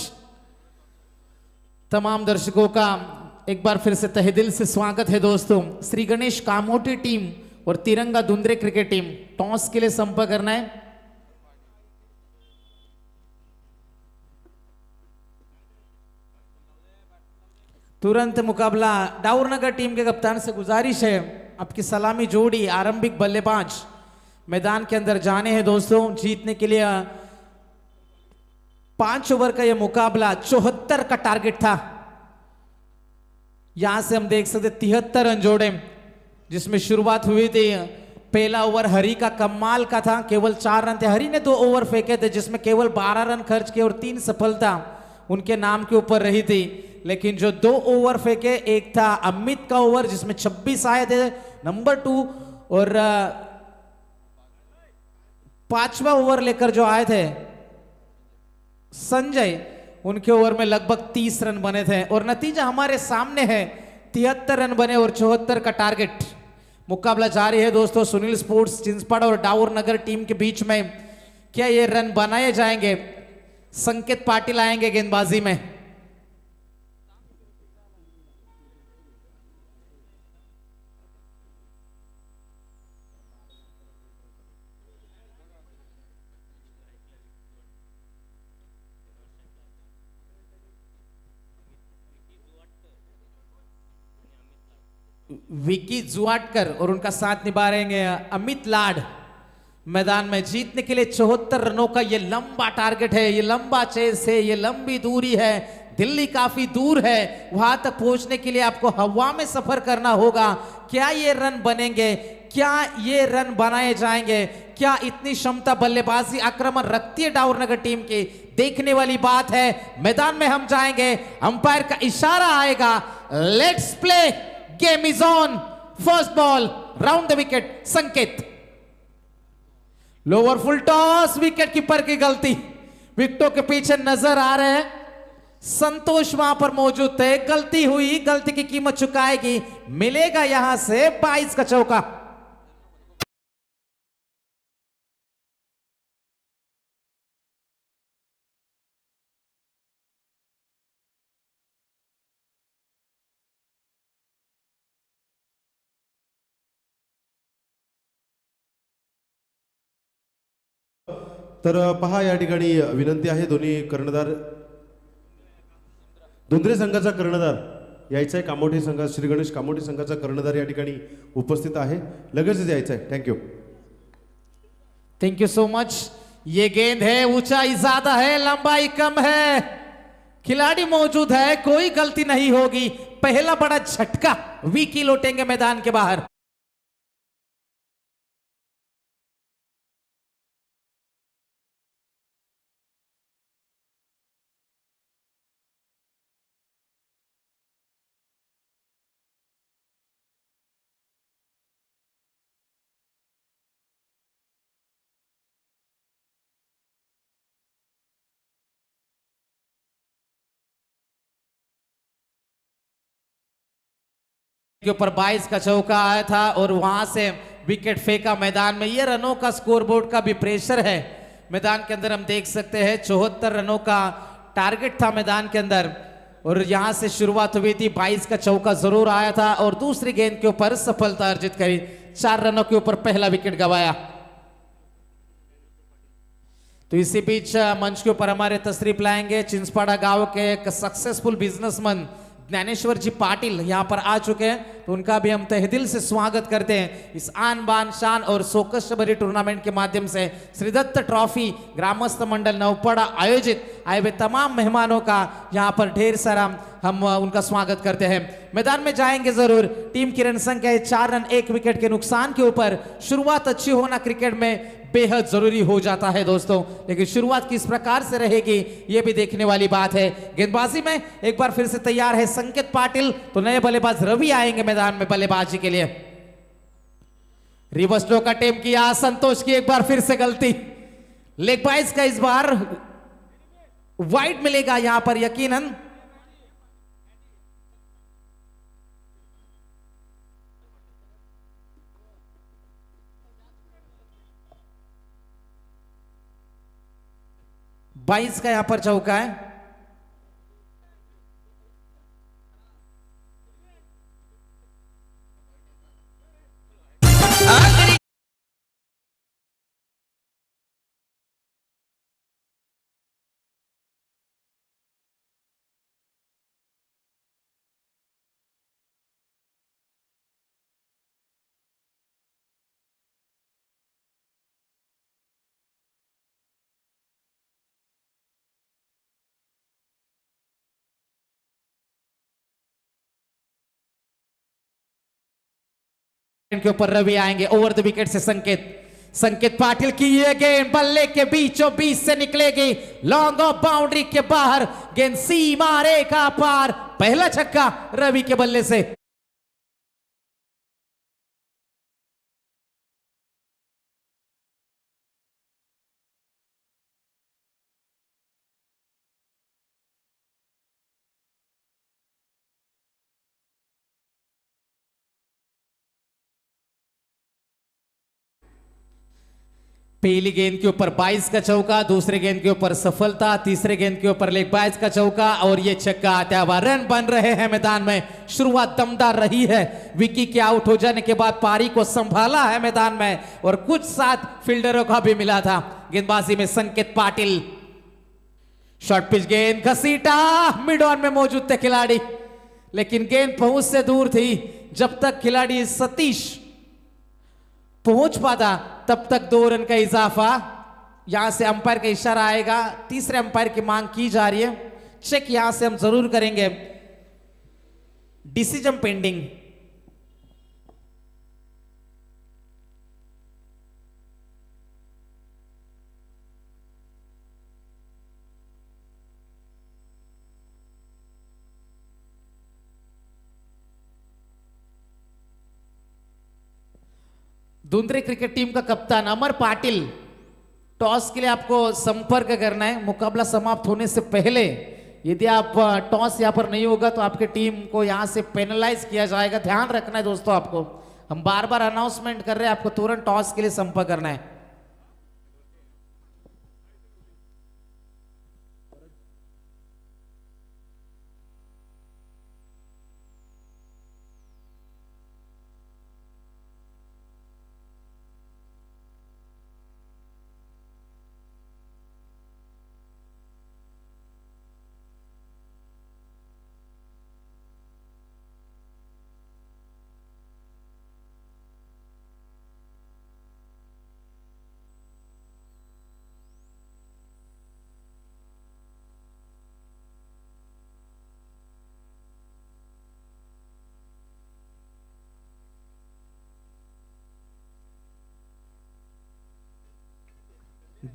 तमाम दर्शकों का एक बार फिर से तहे दिल से स्वागत है दोस्तों। श्री गणेश कामोटी टीम और तिरंगा दुंद्रे क्रिकेट टीम टॉस के लिए संपर्क करना है। तुरंत मुकाबला डाउरनगर टीम के कप्तान से गुजारिश है, आपकी सलामी जोड़ी आरंभिक बल्लेबाज मैदान के अंदर जाने हैं दोस्तों। जीतने के लिए 5 ओवर का यह मुकाबला 74 का टारगेट था। यहां से हम देख सकते 73 रन जोड़े, जिसमें शुरुआत हुई थी। पहला ओवर हरी का कमाल का था, केवल 4 रन थे। हरी ने 2 ओवर फेंके थे जिसमें केवल 12 रन खर्च किए और 3 सफलता उनके नाम के ऊपर रही थी। लेकिन जो 2 ओवर फेंके, एक था अमित का ओवर जिसमें 26 आए थे नंबर 2, और 5वां ओवर लेकर जो आए थे संजय, उनके ओवर में लगभग 30 रन बने थे और नतीजा हमारे सामने है। 73 रन बने और 74 का टारगेट। मुकाबला जारी है दोस्तों सुनील स्पोर्ट्स चिंचपाड़ा और डाउरनगर टीम के बीच में। क्या ये रन बनाए जाएंगे? संकेत पाटिल आएंगे गेंदबाजी में। विकी जुआटकर और उनका साथ निभा रहेंगे अमित लाड। मैदान में जीतने के लिए 74 रनों का ये लंबा टारगेट है, ये लंबा चेस है, ये लंबी दूरी है। दिल्ली काफी दूर है, वहां तक पहुंचने के लिए आपको हवा में सफर करना होगा। क्या ये रन बनेंगे? क्या ये रन बनाए जाएंगे? क्या इतनी क्षमता बल्लेबाजी आक्रमण रखती है डाउरनगर टीम की? देखने वाली बात है। मैदान में हम जाएंगे, अंपायर का इशारा आएगा, let's play, game is on, first ball, round the wicket. संकेत lower full toss, wicket keeper की गलती। विकेटों के पीछे नजर आ रहे हैं, संतोष वहां पर मौजूद थे। गलती हुई, गलती की कीमत चुकाएगी। मिलेगा यहां से 22 का चौका। तर पहा या ठिकाणी विनंती आहे, दोन्ही कर्णधार दुंद्रे संघाचा कर्णधार यायचा आहे, कामोठी संघ श्री गणेश कामोठी संघाचा कर्णधार या ठिकाणी उपस्थित आहे, लगेचच यायचा आहे। Thank you so much. ये गेंद है, ऊंचाई ज्यादा है, लंबाई कम है, खिलाड़ी मौजूद है, कोई गलती नहीं होगी। पहला बड़ा झटका, विकी लौटेंगे मैदान के बाहर। के ऊपर 22 का चौका आया था और वहां से विकेट फेंका मैदान में। ये रनों का स्कोरबोर्ड का भी प्रेशर है मैदान के अंदर, हम देख सकते हैं 74 रनों का टारगेट था मैदान के अंदर और यहां से शुरुआत हुई थी। 22 का चौका जरूर आया था और दूसरी गेंद के ऊपर सफलता अर्जित करी। 4 रनों के ऊपर पहला विकेट गवाया। तो इसी बीच मंच के ऊपर हमारे तशरीफ लाएंगे चिंचपाड़ा गांव के एक सक्सेसफुल बिजनेसमैन ज्ञानेश्वर जी पाटिल यहाँ पर आ चुके हैं, तो उनका भी हम तहे दिल से स्वागत करते हैं। इस आन बान शान और सोकस भरी टूर्नामेंट के माध्यम से श्रीदत्त ट्रॉफी ग्रामस्थ मंडल नवपड़ा आयोजित आए हुए तमाम मेहमानों का यहाँ पर ढेर सारा हम उनका स्वागत करते हैं। मैदान में जाएंगे जरूर। टीम की रन संख्या 4 रन 1 विकेट के नुकसान के ऊपर। शुरुआत अच्छी होना क्रिकेट में बेहद जरूरी हो जाता है दोस्तों, लेकिन शुरुआत किस प्रकार से रहेगी यह भी देखने वाली बात है। गेंदबाजी में एक बार फिर से तैयार है संकेत पाटिल, तो नए बल्लेबाज रवि आएंगे मैदान में बल्लेबाजी के लिए। रिवर्स ड्रॉ का अटेम्प्ट किया, संतोष की एक बार फिर से गलती। लेग बाइज का इस बार वाइड मिलेगा यहां पर यकीनन। 22 का यहां पर चौका है। के ऊपर रवि आएंगे, ओवर द विकेट से संकेत पाटिल की ये गेंद बल्ले के बीचों बीच से निकलेगी, लॉन्ग ऑफ बाउंड्री के बाहर, गेंद सीमा रेखा पार, पहला छक्का रवि के बल्ले से। पहली गेंद के ऊपर 22 का चौका, दूसरे गेंद के ऊपर सफलता, तीसरे गेंद के ऊपर लेग 22 का चौका और ये छक्का आते हुआ रन बन रहे हैं मैदान में। शुरुआत दमदार रही है, विकी के आउट हो जाने के बाद पारी को संभाला है मैदान में और कुछ साथ फील्डरों का भी मिला था। गेंदबाजी में संकेत पाटिल, शॉर्ट पिच गेंद घसीटा, मिड ऑन में मौजूद थे खिलाड़ी लेकिन गेंद पहुंच से दूर थी। जब तक खिलाड़ी सतीश पहुंच पाता तब तक 2 रन का इजाफा। यहां से अंपायर का इशारा आएगा, तीसरे अंपायर की मांग की जा रही है, चेक यहां से हम जरूर करेंगे। Decision pending. धुंधरे क्रिकेट टीम का कप्तान अमर पाटिल, टॉस के लिए आपको संपर्क करना है। मुकाबला समाप्त होने से पहले यदि आप टॉस यहां पर नहीं होगा तो आपके टीम को यहां से पेनलाइज किया जाएगा। ध्यान रखना है दोस्तों, आपको हम बार बार अनाउंसमेंट कर रहे हैं, आपको तुरंत टॉस के लिए संपर्क करना है।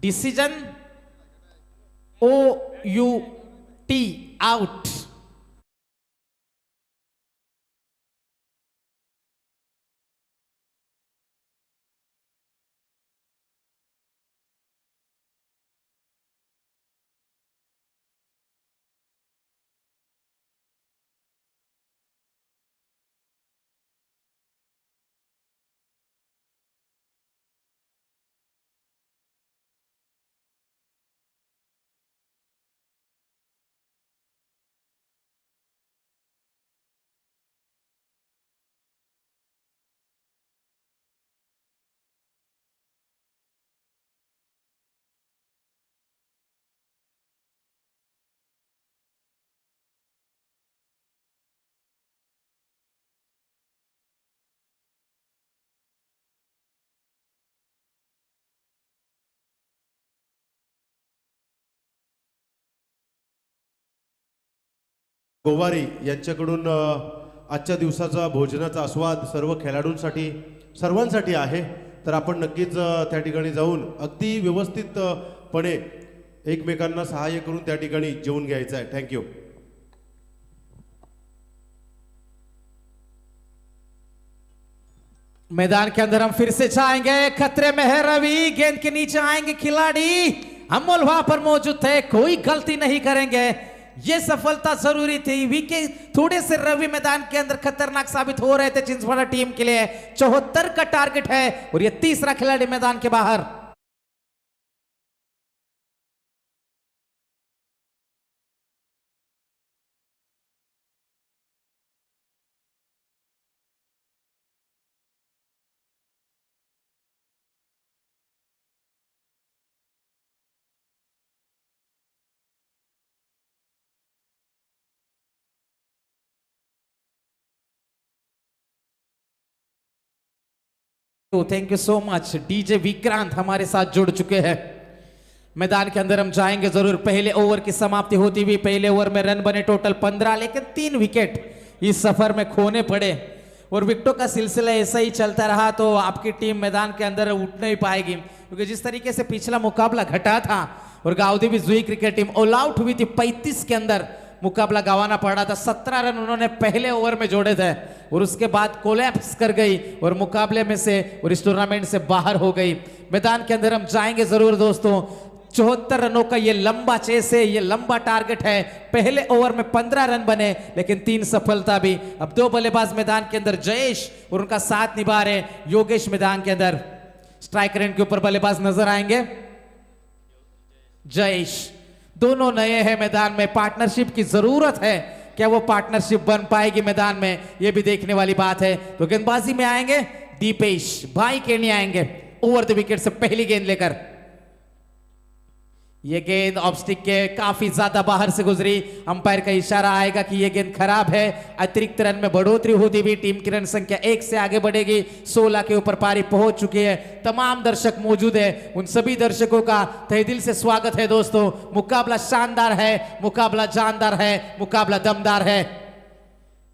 Decision OUT out. गोवारी यांच्याकडून आजच्या दिवसाचा भोजनाचा आस्वाद सर्व खेळाडूंसाठी सर्वांसाठी आहे, तर आपण नक्कीच त्या ठिकाणी जाऊन अगदी व्यवस्थितपणे एकमेकांना सहाय्य करून त्या ठिकाणी जेवून घ्यायचं आहे। थँक्यू। मैदान के अंदर हम फिर से जाएंगे, खतरे में है रवि, गेंद के नीचे आएंगे खिलाड़ी, अमोल वहां पर मौजूद थे, कोई गलती नहीं करेंगे। ये सफलता जरूरी थी, विकेट थोड़े से रवि मैदान के अंदर खतरनाक साबित हो रहे थे चिंचवाड़ा टीम के लिए। 74 का टारगेट है और ये तीसरा खिलाड़ी मैदान के बाहर। Thank you so much. DJ Vikrant हमारे साथ जुड़ चुके हैं। मैदान के अंदर हम जाएंगे जरूर। पहले ओवर की समाप्ति होती हुई पहले ओवर में रन बने टोटल 15, लेकिन 3 विकेट इस सफर में खोने पड़े और विकेटों का सिलसिला ऐसा ही चलता रहा तो आपकी टीम मैदान के अंदर उठ नहीं पाएगी, क्योंकि जिस तरीके से पिछला मुकाबला घटा था और गावदेवी जुई क्रिकेट टीम ऑल आउट हुई थी 35 के अंदर मुकाबला गंवाना पड़ा था। 17 रन उन्होंने पहले ओवर में जोड़े थे और उसके बाद कोलैप्स कर गई और मुकाबले में से और इस टूर्नामेंट से बाहर हो गई। मैदान के अंदर हम जाएंगे जरूर दोस्तों। 74 रनों का ये लंबा चेस है, ये लंबा टारगेट है। पहले ओवर में 15 रन बने लेकिन 3 सफलता भी। अब 2 बल्लेबाज मैदान के अंदर, जयेश और उनका साथ निभा रहे योगेश मैदान के अंदर। स्ट्राइक रेंज के ऊपर बल्लेबाज नजर आएंगे जयेश। दोनों नए हैं मैदान में, पार्टनरशिप की जरूरत है। क्या वो पार्टनरशिप बन पाएगी मैदान में, ये भी देखने वाली बात है। तो गेंदबाजी में आएंगे दीपेश भाई केनी आएंगे ओवर द विकेट से पहली गेंद लेकर। ये गेंद ऑफ स्टिक के काफी ज्यादा बाहर से गुजरी। अंपायर का इशारा आएगा कि ये गेंद खराब है। अतिरिक्त रन में बढ़ोतरी होती हुई टीम की रन संख्या 1 से आगे बढ़ेगी। 16 के ऊपर पारी पहुंच चुकी है। तमाम दर्शक मौजूद है, उन सभी दर्शकों का तहे दिल से स्वागत है दोस्तों। मुकाबला शानदार है, मुकाबला जानदार है, मुकाबला दमदार है।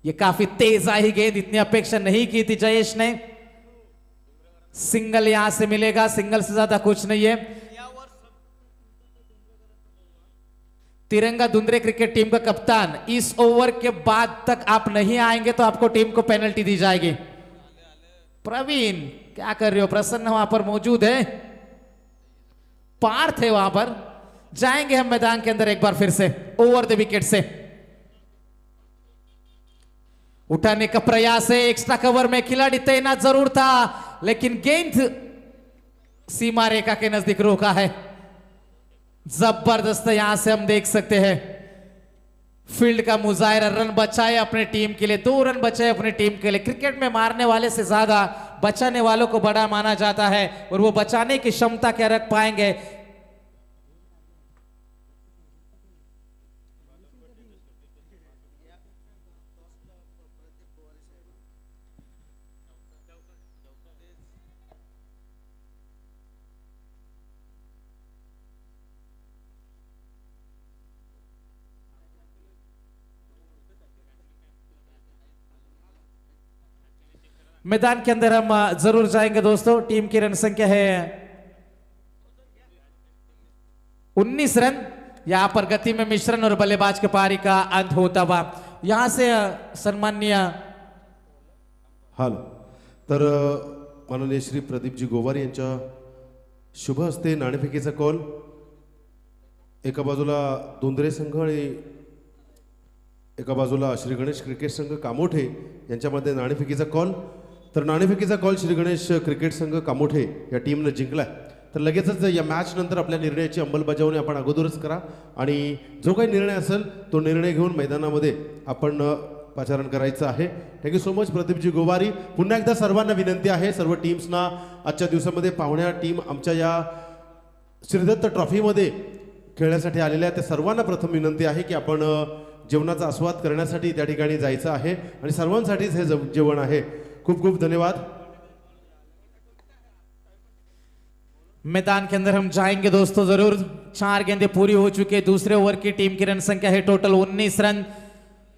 ये काफी तेज आई गेंद, इतनी अपेक्षा नहीं की थी जयेश ने। सिंगल यहां से मिलेगा, सिंगल से ज्यादा कुछ नहीं है। तिरंगा दुंदरे क्रिकेट टीम का कप्तान, इस ओवर के बाद तक आप नहीं आएंगे तो आपको टीम को पेनल्टी दी जाएगी। प्रवीण क्या कर रहे हो? प्रसन्न वहां पर मौजूद है, पार थे वहां पर। जाएंगे हम मैदान के अंदर एक बार फिर से ओवर द विकेट से। उठाने का प्रयास है, एक्स्ट्रा कवर में खिलाड़ी तैनात जरूर था लेकिन गेंद सीमा रेखा के नजदीक रोका है। जबरदस्त यहां से हम देख सकते हैं फील्ड का मुजाहिरा। रन बचाए अपने टीम के लिए, 2 रन बचाए अपने टीम के लिए। क्रिकेट में मारने वाले से ज्यादा बचाने वालों को बड़ा माना जाता है और वो बचाने की क्षमता क्या रख पाएंगे। मैदान के अंदर हम जरूर जाएंगे दोस्तों। टीम की रन संख्या है 19 रन। यहां पर गति में मिश्रण और बल्लेबाज के पारी का अंत होता हुआ। यहां से सम्माननीय हाल तर माननीय श्री प्रदीपजी गोवारी यांच्या शुभ हस्ते नाणेफेकीचा कॉल। एका बाजूला दोंदरे संघ आणि एका बाजूला श्री गणेश क्रिकेट संघ कामोठे यांच्यामध्ये नाणेफेकीचा कॉल। तर नाणेफेकीचा कॉल श्री गणेश क्रिकेट संघ कामोठे या टीमने जिंकलाय। तर लगेचच या मॅच नंतर आपल्या निर्णयाची अंमलबजावणी आपण अगोदरच करा आणि जो काही निर्णय असेल तो निर्णय घेऊन मैदानामध्ये आपण पाचारण करायचं आहे। Thank you so much प्रदीपजी Gowari. पुन्हा एकदा सर्वांना विनंती आहे, सर्व टीम्सना आजच्या दिवसामध्ये पाहुण्या टीम आमच्या या श्रीदत्त ट्रॉफीमध्ये खेळण्यासाठी आलेल्या त्या सर्वांना प्रथम विनंती आहे की आपण जेवणाचा आस्वाद करण्यासाठी त्या ठिकाणी जायचं आहे आणि सर्वांसाठीच हे जेवण आहे। खूप खूप धन्यवाद। मैदान के अंदर हम जाएंगे दोस्तों जरूर। 4 गेंदें पूरी हो चुकी है। दूसरे ओवर की टीम की रन संख्या है टोटल 19 रन।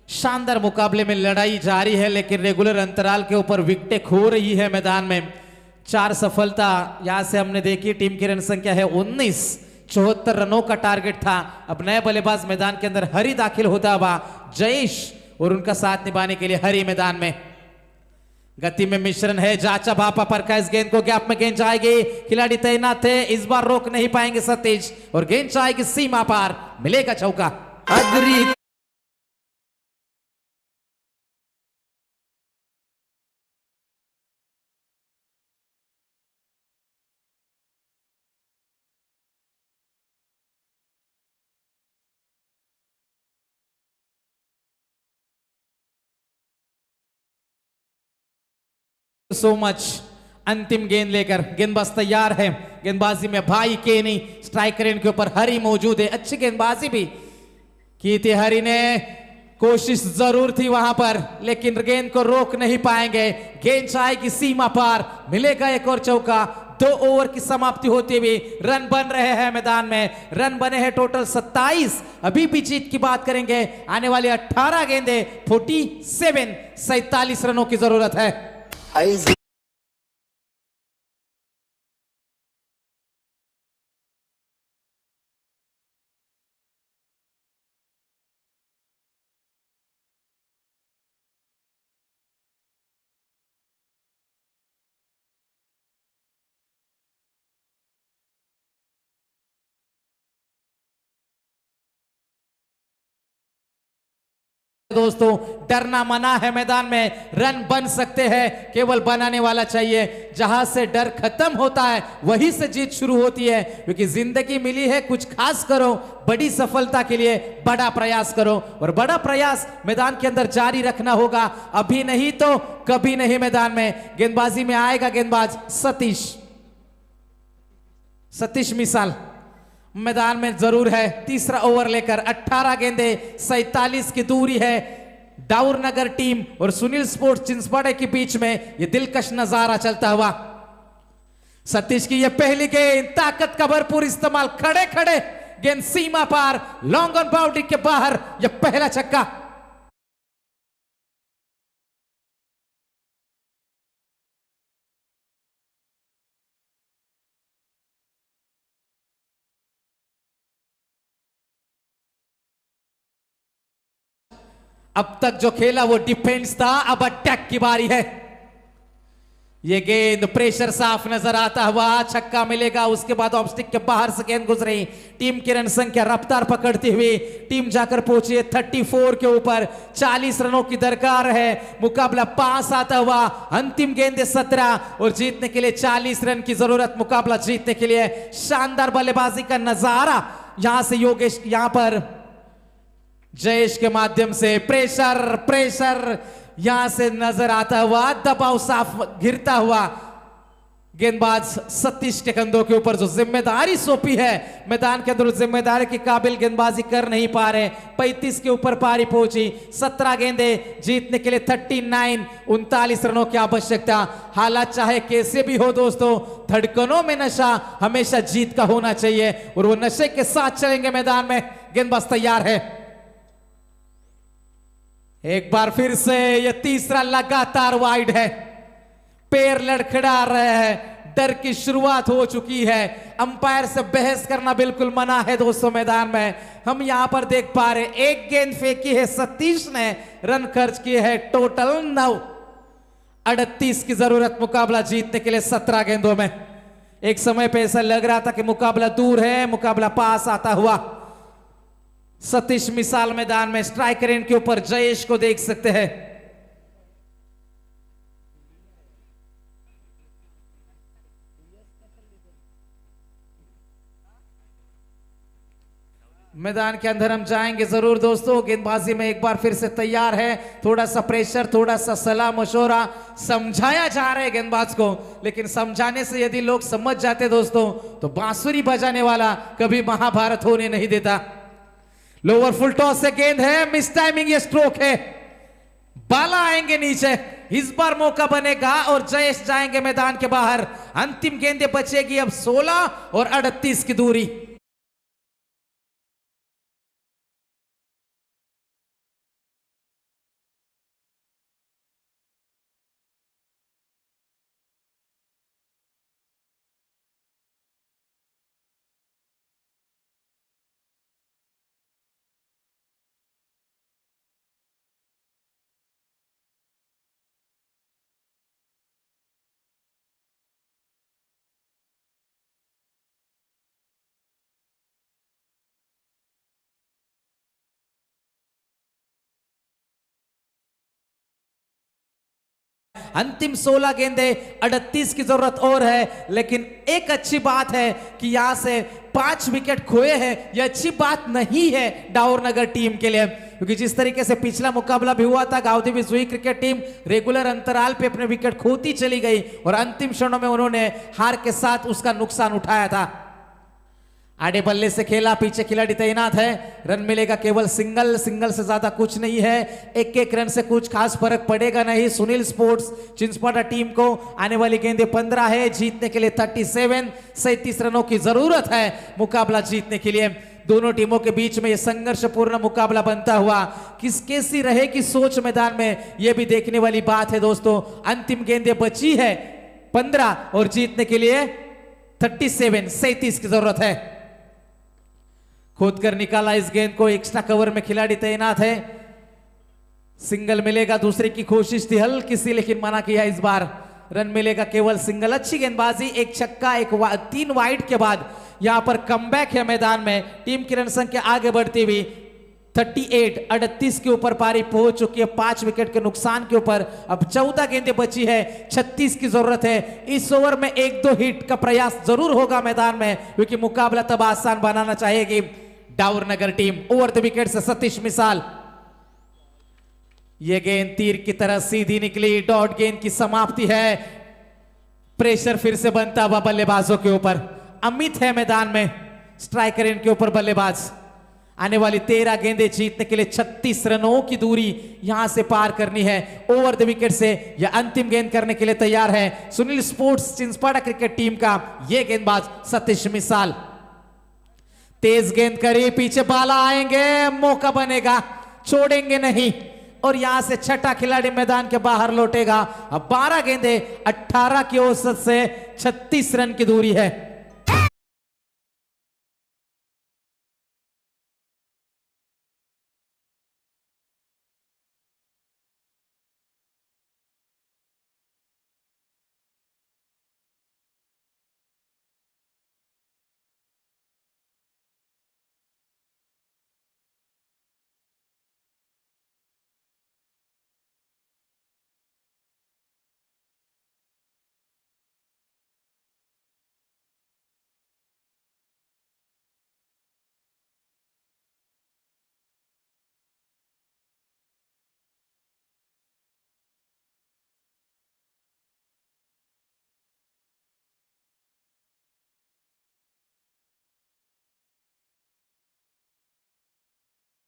शानदार मुकाबले में लड़ाई जारी है लेकिन रेगुलर अंतराल के ऊपर विकेटें खो रही है मैदान में। 4 सफलता यहां से हमने देखी। टीम की रन संख्या है 19। 74 रनों का टारगेट था। अब नए बल्लेबाज मैदान के अंदर हरी दाखिल होता हुआ। जयेश और उनका साथ निभाने के लिए हरी मैदान में। गति में मिश्रण है, जाचा भापा पर का इस गेंद को गैप में गेंद जाएगी। खिलाड़ी तैनात थे, इस बार रोक नहीं पाएंगे सतीश और गेंद जाएगी सीमा पार, मिलेगा चौका। Agree so much. अंतिम गेंद लेकर गेंदबाज तैयार है। गेंदबाजी में भाई केनी, स्ट्राइक रेंज के ऊपर हरी मौजूद है। अच्छी गेंदबाजी भी की थी हरी ने। कोशिश जरूर थी वहां पर, लेकिन गेंद को रोक नहीं पाएंगे। गेंद जाएगी सीमा पार, मिलेगा एक और चौका। 2 ओवर की समाप्ति होती हुई रन बन रहे हैं मैदान में। रन बने हैं टोटल 27। अभी भी जीत की बात करेंगे, आने वाली 18 गेंदे 47 रनों की जरूरत है। दोस्तों डरना मना है मैदान में, रन बन सकते हैं, केवल बनाने वाला चाहिए। जहां से डर खत्म होता है वहीं से जीत शुरू होती है, क्योंकि जिंदगी मिली है कुछ खास करो, बड़ी सफलता के लिए बड़ा प्रयास करो, और बड़ा प्रयास मैदान के अंदर जारी रखना होगा। अभी नहीं तो कभी नहीं। मैदान में गेंदबाजी में आएगा गेंदबाज सतीश मिसाल मैदान में जरूर है। तीसरा ओवर लेकर 18 गेंदे 47 की दूरी है डाउर नगर टीम और सुनील स्पोर्ट्स चिंचपाड़े के बीच में। यह दिलकश नजारा चलता हुआ। सतीश की यह पहली गेंद, ताकत का भरपूर इस्तेमाल, खड़े खड़े गेंद सीमा पार, लॉन्ग ऑन बाउंड्री के बाहर, यह पहला छक्का। अब तक जो खेला वो डिफेंस था, अब अटैक की बारी है। ये गेंद प्रेशर साफ नजर आता हुआ, छक्का मिलेगा। उसके बाद ऑफ स्टिक के बाहर से गेंद गुजरी। टीम की रन संख्या रफ्तार पकड़ती हुई टीम जाकर पहुंची है 34 के ऊपर। 40 रनों की दरकार है, मुकाबला पास आता हुआ। अंतिम गेंद 17 और जीतने के लिए 40 रन की जरूरत। मुकाबला जीतने के लिए शानदार बल्लेबाजी का नजारा यहां से योगेश, यहां पर जयेश के माध्यम से प्रेशर यहां से नजर आता हुआ, दबाव साफ गिरता हुआ। गेंदबाज सतीश के कंधों के ऊपर जो जिम्मेदारी सौंपी है मैदान के अंदर, जिम्मेदारी के काबिल गेंदबाजी कर नहीं पा रहे। 35 के ऊपर पारी पहुंची। 17 गेंदे जीतने के लिए 39 रनों की आवश्यकता। हालात चाहे कैसे भी हो दोस्तों, धड़कनों में नशा हमेशा जीत का होना चाहिए, और वो नशे के साथ चलेंगे मैदान में। गेंदबाज तैयार है। एक बार फिर से यह तीसरा लगातार वाइड है। पैर लड़खड़ा रहे हैं, डर की शुरुआत हो चुकी है। अंपायर से बहस करना बिल्कुल मना है दोस्तों मैदान में। हम यहां पर देख पा रहे, एक गेंद फेंकी है सतीश ने, रन खर्च किए हैं टोटल 9। 38 की जरूरत मुकाबला जीतने के लिए 17 गेंदों में। एक समय पे ऐसा लग रहा था कि मुकाबला दूर है, मुकाबला पास आता हुआ। सतीश मिसाल मैदान में, स्ट्राइकर एंड के ऊपर जयेश को देख सकते हैं। मैदान के अंदर हम जाएंगे जरूर दोस्तों। गेंदबाजी में एक बार फिर से तैयार है। थोड़ा सा प्रेशर, थोड़ा सा सलाह मशवरा, समझाया जा रहा है गेंदबाज को, लेकिन समझाने से यदि लोग समझ जाते दोस्तों तो बांसुरी बजाने वाला कभी महाभारत होने नहीं देता। लोअर फुल टॉस से गेंद है, मिस टाइमिंग, ये स्ट्रोक है, बाला आएंगे नीचे। इस बार मौका बनेगा और जयेश जाएंगे मैदान के बाहर। अंतिम गेंदें बचेगी अब 16 और 38 की दूरी। अंतिम 16 गेंदे, 38 की जरूरत और है। लेकिन एक अच्छी बात है कि यहां से 5 विकेट खोए हैं। यह अच्छी बात नहीं है डाउर नगर टीम के लिए, क्योंकि जिस तरीके से पिछला मुकाबला भी हुआ था, गांवदेवी जुई क्रिकेट टीम रेगुलर अंतराल पे अपने विकेट खोती चली गई और अंतिम क्षणों में उन्होंने हार के साथ उसका नुकसान उठाया था। आड़े बल्ले से खेला, पीछे खिलाड़ी तैनात है, रन मिलेगा केवल सिंगल से ज्यादा कुछ नहीं है, एक एक रन से कुछ खास फर्क पड़ेगा नहीं। सुनील स्पोर्ट्स चिंचपाड़ा टीम को आने वाली गेंदें 15 है, जीतने के लिए 37 रनों की जरूरत है मुकाबला जीतने के लिए। दोनों टीमों के बीच में यह संघर्षपूर्ण मुकाबला बनता हुआ किस कैसी रहेगी सोच मैदान में, यह भी देखने वाली बात है दोस्तों। अंतिम गेंदें बची है 15 और जीतने के लिए 37 की जरूरत है। खोद कर निकाला इस गेंद को, एक्स्ट्रा कवर में खिलाड़ी तैनात है, सिंगल मिलेगा, दूसरे की कोशिश थी हल्की सी लेकिन मना किया इस बार, रन मिलेगा केवल सिंगल। अच्छी गेंदबाजी, एक छक्का, 3 वाइड के बाद यहां पर कमबैक है मैदान में, टीम की रन संख्या आगे बढ़ती हुई 38 के ऊपर पारी पहुंच चुकी है, 5 विकेट के नुकसान के ऊपर। अब 14 गेंदें बची है, 36 की जरूरत है। इस ओवर में 1-2 हिट का प्रयास जरूर होगा मैदान में, क्योंकि मुकाबला तब आसान बनाना चाहेगी डावर नगर टीम। ओवर द विकेट से सतीश मिसाल, यह गेंद तीर की तरह सीधी निकली, डॉट गेंद की समाप्ति है। प्रेशर फिर से बनता हुआ बल्लेबाजों के ऊपर, अमित है मैदान में, स्ट्राइकर इनके ऊपर बल्लेबाज। आने वाली 13 गेंदें जीतने के लिए 36 रनों की दूरी यहां से पार करनी है। ओवर द विकेट से यह अंतिम गेंद करने के लिए तैयार है Sunil sports Chinchpada cricket team का यह गेंदबाज सतीश मिसाल। तेज गेंद करी, पीछे बाला आएंगे, मौका बनेगा, छोड़ेंगे नहीं, और यहां से छठा खिलाड़ी मैदान के बाहर लौटेगा। अब 12 गेंदें 18 की औसत से 36 रन की दूरी है।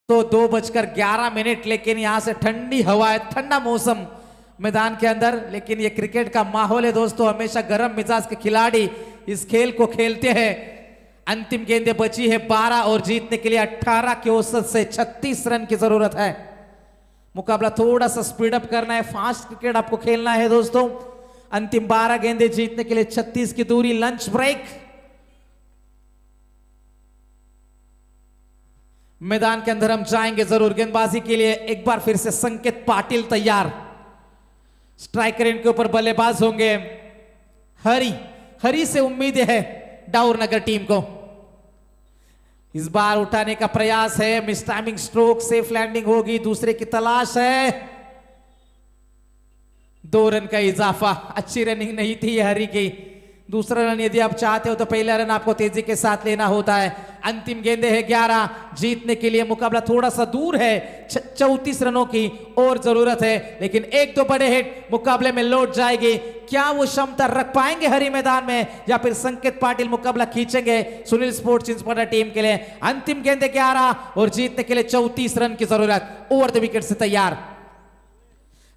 तो 2:11, लेकिन यहां से ठंडी हवा है, ठंडा मौसम मैदान के अंदर, लेकिन ये क्रिकेट का माहौल है दोस्तों, हमेशा गर्म मिजाज के खिलाड़ी इस खेल को खेलते हैं। अंतिम गेंदें बची है 12 और जीतने के लिए 18 की औसत से 36 रन की जरूरत है। मुकाबला थोड़ा सा स्पीड अप करना है, फास्ट क्रिकेट आपको खेलना है दोस्तों। अंतिम 12 गेंदें जीतने के लिए 36 की दूरी। लंच ब्रेक, मैदान के अंदर हम जाएंगे जरूर। गेंदबाजी के लिए एक बार फिर से संकेत पाटिल तैयार, स्ट्राइकर इनके ऊपर बल्लेबाज होंगे हरी से उम्मीद है डावर नगर टीम को। इस बार उठाने का प्रयास है, miss timing stroke, safe landing होगी, दूसरे की तलाश है। 2 रन का इजाफा, अच्छी रनिंग नहीं थी हरी की। दूसरा रन यदि आप चाहते हो तो पहला रन आपको तेजी के साथ लेना होता है। अंतिम गेंदे है 11, जीतने के लिए मुकाबला थोड़ा सा दूर है, 34 रनों की और जरूरत है, लेकिन 1-2 बड़े हिट मुकाबले में लौट जाएगी। क्या वो क्षमता रख पाएंगे हरी मैदान में, या फिर संकेत पाटिल मुकाबला खींचेंगे सुनील स्पोर्ट्स चिंचपाड़ा टीम के लिए। अंतिम गेंदे 11 और जीतने के लिए 34 रन की जरूरत। ओवर द विकेट से तैयार,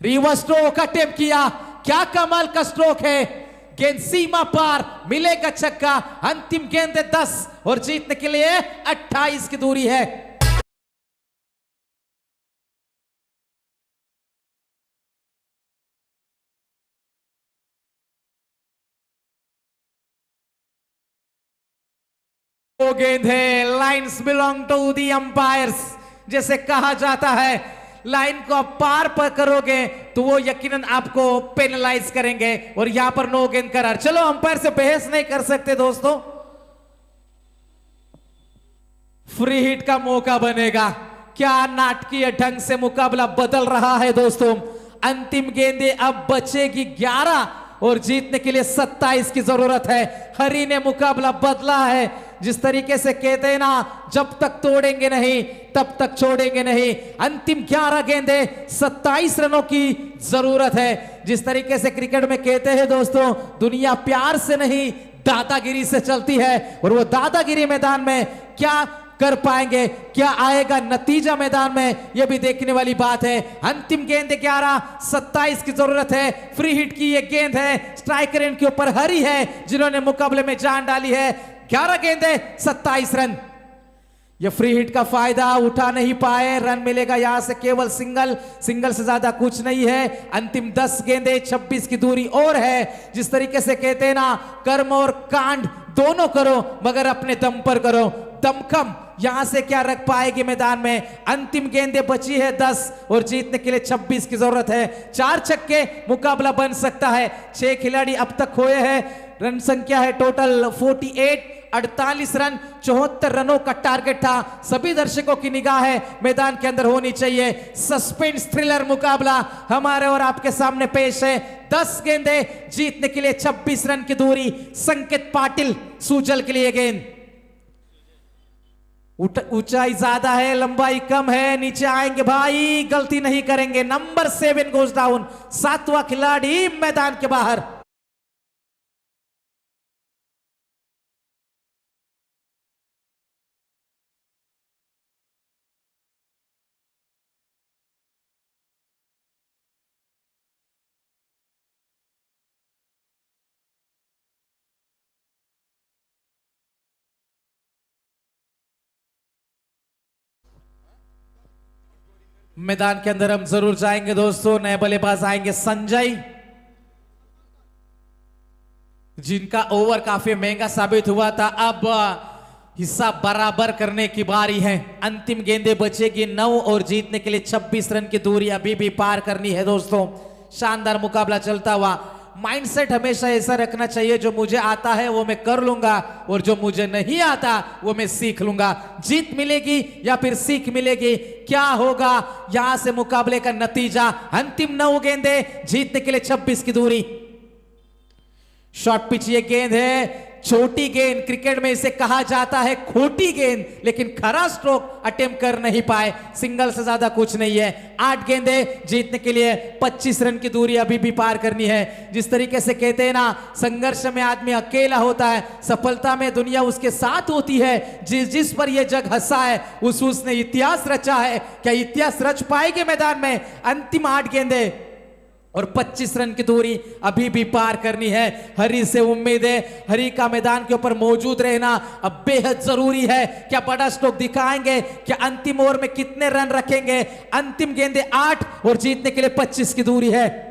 रिवर्स स्ट्रोक अटेम्प्ट किया, क्या कमाल का स्ट्रोक है, गेंद सीमा पार, मिलेगा छक्का। अंतिम गेंद 10 और जीतने के लिए 28 की दूरी है। वो गेंद है, lines belong to the umpires, जैसे कहा जाता है लाइन को आप पार पर करोगे तो वो यकीनन आपको पेनलाइज करेंगे, और यहां पर नो गेंद करार। चलो अंपायर से बहस नहीं कर सकते दोस्तों, फ्री हिट का मौका बनेगा। क्या नाटकीय ढंग से मुकाबला बदल रहा है दोस्तों। अंतिम गेंदें अब बचेगी 11 और जीतने के लिए 27 की जरूरत है। हरी ने मुकाबला बदला है, जिस तरीके से कहते हैं ना, जब तक तोड़ेंगे नहीं तब तक छोड़ेंगे नहीं। अंतिम 11 गेंदें 27 रनों की जरूरत है। जिस तरीके से क्रिकेट में कहते हैं दोस्तों, दुनिया प्यार से नहीं दादागिरी से चलती है और वो दादागिरी मैदान में क्या कर पाएंगे, क्या आएगा नतीजा मैदान में, यह भी देखने वाली बात है। अंतिम गेंद 11-27 की जरूरत है। फ्री हिट की ये गेंद है, स्ट्राइकर इनके ऊपर हरी है जिन्होंने मुकाबले में जान डाली है। 11 गेंदे 27 रन। ये फ्री हिट का फायदा उठा नहीं पाए, रन मिलेगा यहां से केवल सिंगल से ज्यादा कुछ नहीं है। अंतिम 10 गेंदे 26 की दूरी और है। जिस तरीके से कहते हैं ना, कर्म और कांड दोनों करो मगर अपने दम पर करो। दमखम यहां से क्या रख पाएगी मैदान में। अंतिम गेंदे बची है 10 और जीतने के लिए 26 की जरूरत है। 4 छक्के मुकाबला बन सकता है। 6 खिलाड़ी अब तक खोए हैं। रन संख्या है टोटल 48 रन। 74 रनों का टारगेट था। सभी दर्शकों की निगाह है मैदान के अंदर होनी चाहिए। सस्पेंस थ्रिलर मुकाबला हमारे और आपके सामने पेश है। 10 गेंदे जीतने के लिए 26 रन की दूरी। संकेत पाटिल सूजल के लिए गेंद। ऊंचाई ज्यादा है, लंबाई कम है, नीचे आएंगे भाई, गलती नहीं करेंगे। Number 7 goes down. 7वां खिलाड़ी मैदान के बाहर। मैदान के अंदर हम जरूर जाएंगे दोस्तों। नए बल्लेबाज आएंगे संजय, जिनका ओवर काफी महंगा साबित हुआ था। अब हिस्सा बराबर करने की बारी है। अंतिम गेंदे बचेगी 9 और जीतने के लिए 26 रन की दूरी अभी भी पार करनी है दोस्तों। शानदार मुकाबला चलता हुआ। माइंडसेट हमेशा ऐसा रखना चाहिए, जो मुझे आता है वो मैं कर लूंगा और जो मुझे नहीं आता वो मैं सीख लूंगा। जीत मिलेगी या फिर सीख मिलेगी, क्या होगा यहां से मुकाबले का नतीजा। अंतिम 9 गेंदे जीतने के लिए 26 की दूरी। शॉर्ट पिच ये गेंद है, छोटी गेंद। क्रिकेट में इसे कहा जाता है खोटी गेंद, लेकिन खरा स्ट्रोक अटेम्प्ट कर नहीं पाए। सिंगल से ज्यादा कुछ नहीं है। 8 गेंदे जीतने के लिए 25 रन की दूरी अभी भी पार करनी है। जिस तरीके से कहते हैं ना, संघर्ष में आदमी अकेला होता है, सफलता में दुनिया उसके साथ होती है। जिस पर यह जग हंसा है उसने इतिहास रचा है। क्या इतिहास रच पाएंगे मैदान में। अंतिम 8 गेंदे और 25 रन की दूरी अभी भी पार करनी है। हरी से उम्मीद है, हरी का मैदान के ऊपर मौजूद रहना अब बेहद जरूरी है। क्या बड़ा स्ट्रोक दिखाएंगे, क्या अंतिम ओवर में कितने रन रखेंगे। अंतिम गेंदे 8 और जीतने के लिए 25 की दूरी है।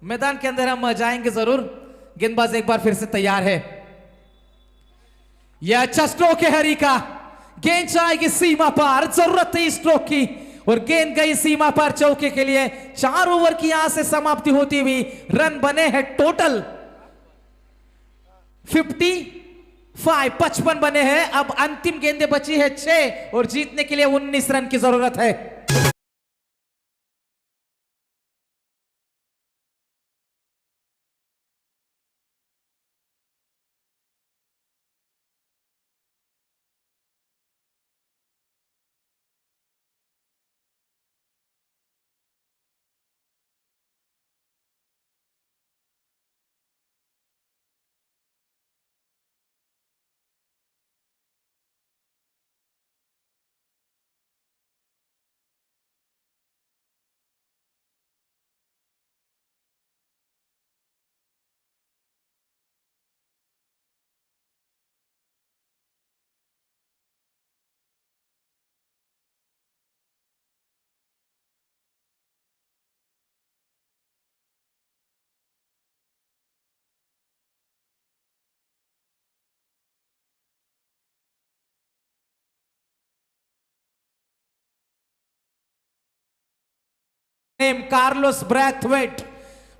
मैदान के अंदर हम जाएंगे जरूर। गेंदबाज एक बार फिर से तैयार है। यह अच्छा स्ट्रोक है हरी का। गेंद जाएगी सीमा पार, जरूरत है स्ट्रोक की और गेंद गई सीमा पार चौके के लिए। 4 ओवर की यहां से समाप्ति होती हुई रन बने हैं टोटल 55 बने हैं। अब अंतिम गेंदें बची है 6 और जीतने के लिए 19 रन की जरूरत है। Name Carlos Brathwaite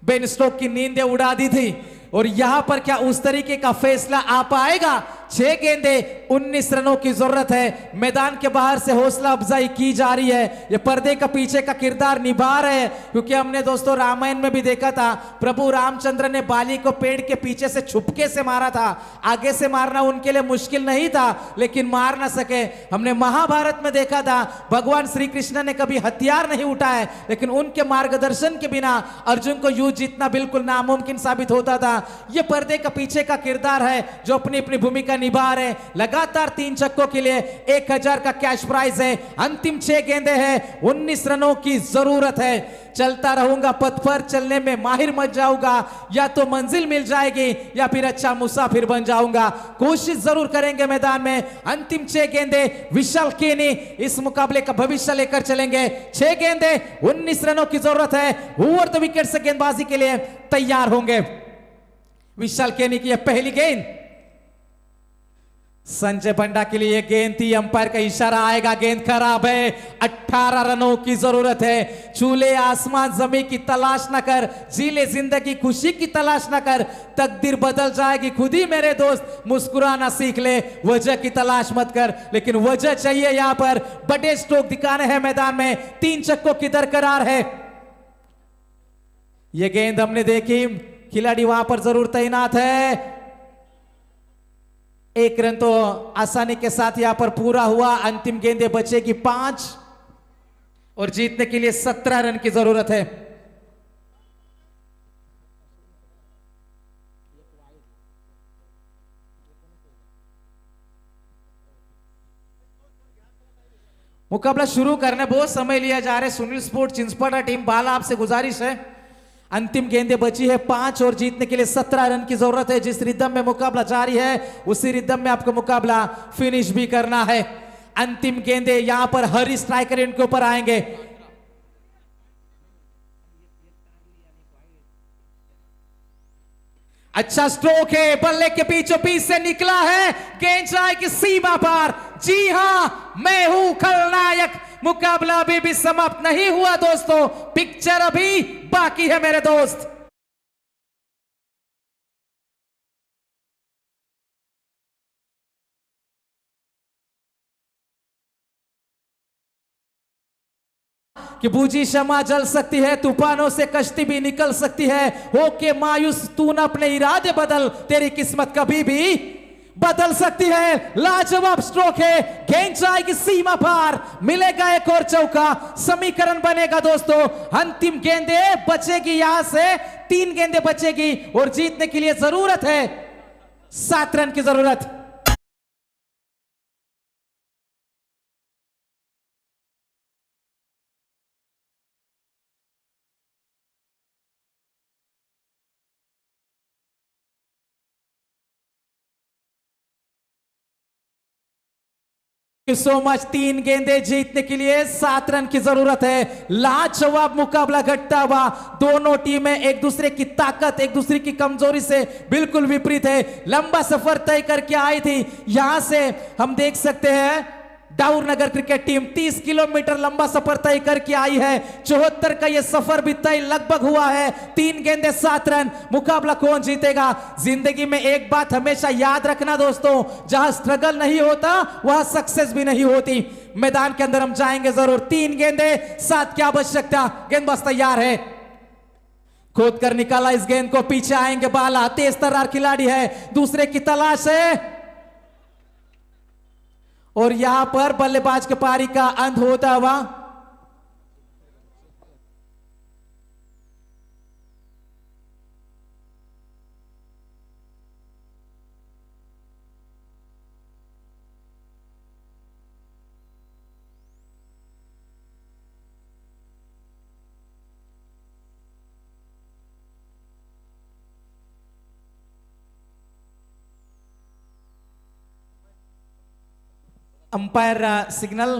Ben Stoke की नींदें उड़ा दी थी। और यहां पर क्या उस तरीके का फैसला आ पाएगा? 6 गेंदे 19 रनों की जरूरत है। मैदान के बाहर से हौसला अफजाई की जा रही है। ये पर्दे का पीछे का किरदार निभा रहे हैं, क्योंकि हमने दोस्तों रामायण में भी देखा था, प्रभु रामचंद्र ने बाली को पेड़ के पीछे से छुपके से मारा था। आगे से मारना उनके लिए मुश्किल नहीं था, लेकिन मार ना सके। हमने महाभारत में देखा था, भगवान श्री कृष्ण ने कभी हथियार नहीं उठाए, लेकिन उनके मार्गदर्शन के बिना अर्जुन को युद्ध जीतना बिल्कुल नामुमकिन साबित होता था। यह पर्दे का पीछे का किरदार है जो अपनी अपनी भूमिका निभा रहे। लगातार 3 छक्कों के लिए 1000 का कैश प्राइज है। अंतिम 6 गेंदे हैं, 19 रनों की जरूरत है। चलता रहूंगा पथ पर, चलने में माहिर मच जाऊंगा, या तो मंजिल मिल जाएगी या फिर अच्छा मुसाफिर बन जाऊंगा। कोशिश जरूर करेंगे मैदान में। अंतिम 6 गेंदे, विशाल केनी इस मुकाबले का भविष्य लेकर चलेंगे। 6 गेंदे 19 रनों की जरूरत है। ओवर द विकेट से गेंदबाजी के लिए तैयार होंगे विशाल केनी की यह पहली गेंद। संजय बंडा के लिए गेंद थी, अंपायर का इशारा आएगा, गेंद खराब है। 18 रनों की जरूरत है। चूल्हे आसमान जमी की तलाश न कर, जीले जिंदगी खुशी की तलाश न कर, तकदीर बदल जाएगी खुद ही मेरे दोस्त, मुस्कुराना सीख ले, वजह की तलाश मत कर। लेकिन वजह चाहिए। यहां पर बड़े स्ट्रोक दिखाने हैं मैदान में, 3 छक्कों की दरकरार है। यह गेंद हमने देखी, खिलाड़ी वहां पर जरूर तैनात है। 1 रन तो आसानी के साथ यहां पर पूरा हुआ। अंतिम गेंदे बचेगी 5 और जीतने के लिए 17 रन की जरूरत है। मुकाबला शुरू करने बहुत समय लिया जा रहा है। सुनील स्पोर्ट चिंचपाड़ा टीम बाला, आपसे गुजारिश है, अंतिम गेंदें बची है 5 और जीतने के लिए 17 रन की जरूरत है। जिस रिदम में मुकाबला जारी है उसी रिदम में आपको मुकाबला फिनिश भी करना है। अंतिम गेंदें यहां पर हरी स्ट्राइकर इनके ऊपर आएंगे। अच्छा स्ट्रोक है, बल्ले के बीचों बीच से निकला है, गेंद जाएगी सीमा पार। जी हां, मैं हूं खलनायक। मुकाबला अभी भी समाप्त नहीं हुआ दोस्तों, पिक्चर अभी बाकी है मेरे दोस्त। कि बूझी क्षमा जल सकती है, तूफानों से कश्ती भी निकल सकती है। होके मायूस तू न अपने इरादे बदल, तेरी किस्मत कभी भी बदल सकती है। लाजवाब स्ट्रोक है, गेंद जाएगी सीमा पार, मिलेगा एक और चौका, समीकरण बनेगा दोस्तों। अंतिम गेंदे बचेगी, यहां से 3 गेंदे बचेगी और जीतने के लिए जरूरत है 7 रन की जरूरत। So much. 3 गेंदे जीतने के लिए 7 रन की जरूरत है। लाजवाब मुकाबला घटता हुआ, दोनों टीमें एक दूसरे की ताकत, एक दूसरे की कमजोरी से बिल्कुल विपरीत है। लंबा सफर तय करके आई थी। यहां से हम देख सकते हैं डाउर नगर क्रिकेट टीम 30 किलोमीटर लंबा सफर तय करके आई है। 74 का यह सफर भी तय लगभग हुआ है। 3 गेंदे 7 रन। मुकाबला कौन जीतेगा? जिंदगी में एक बात हमेशा याद रखना दोस्तों, जहां स्ट्रगल नहीं होता वहां सक्सेस भी नहीं होती। मैदान के अंदर हम जाएंगे जरूर। 3 गेंदे 7 की आवश्यकता। गेंदबाज तैयार है, खोद कर निकाला इस गेंद को, पीछे आएंगे बाला, तेज तर्रार खिलाड़ी है, दूसरे की तलाश है और यहां पर बल्लेबाज के पारी का अंत होता हुआ अंपायर सिग्नल।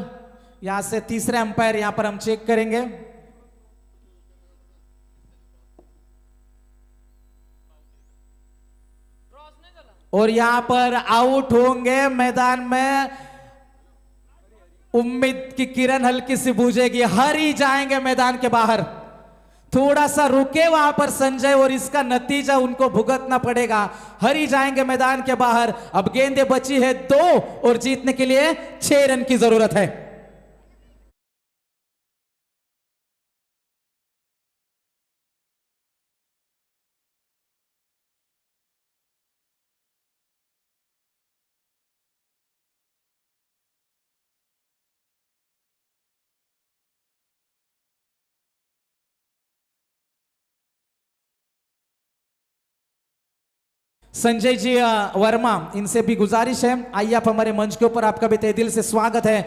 यहां से तीसरे अंपायर यहां पर हम चेक करेंगे। और यहां पर आउट होंगे। मैदान में उम्मीद की किरण हल्की सी बूझेगी, हरी जाएंगे मैदान के बाहर। थोड़ा सा रुके वहां पर संजय और इसका नतीजा उनको भुगतना पड़ेगा। हरी जाएंगे मैदान के बाहर। अब गेंदें बची है 2 और जीतने के लिए 6 रन की जरूरत है। संजय जी वर्मा, इनसे भी गुजारिश है, आइए आप हमारे मंच के ऊपर, आपका भी तहे दिल से स्वागत है।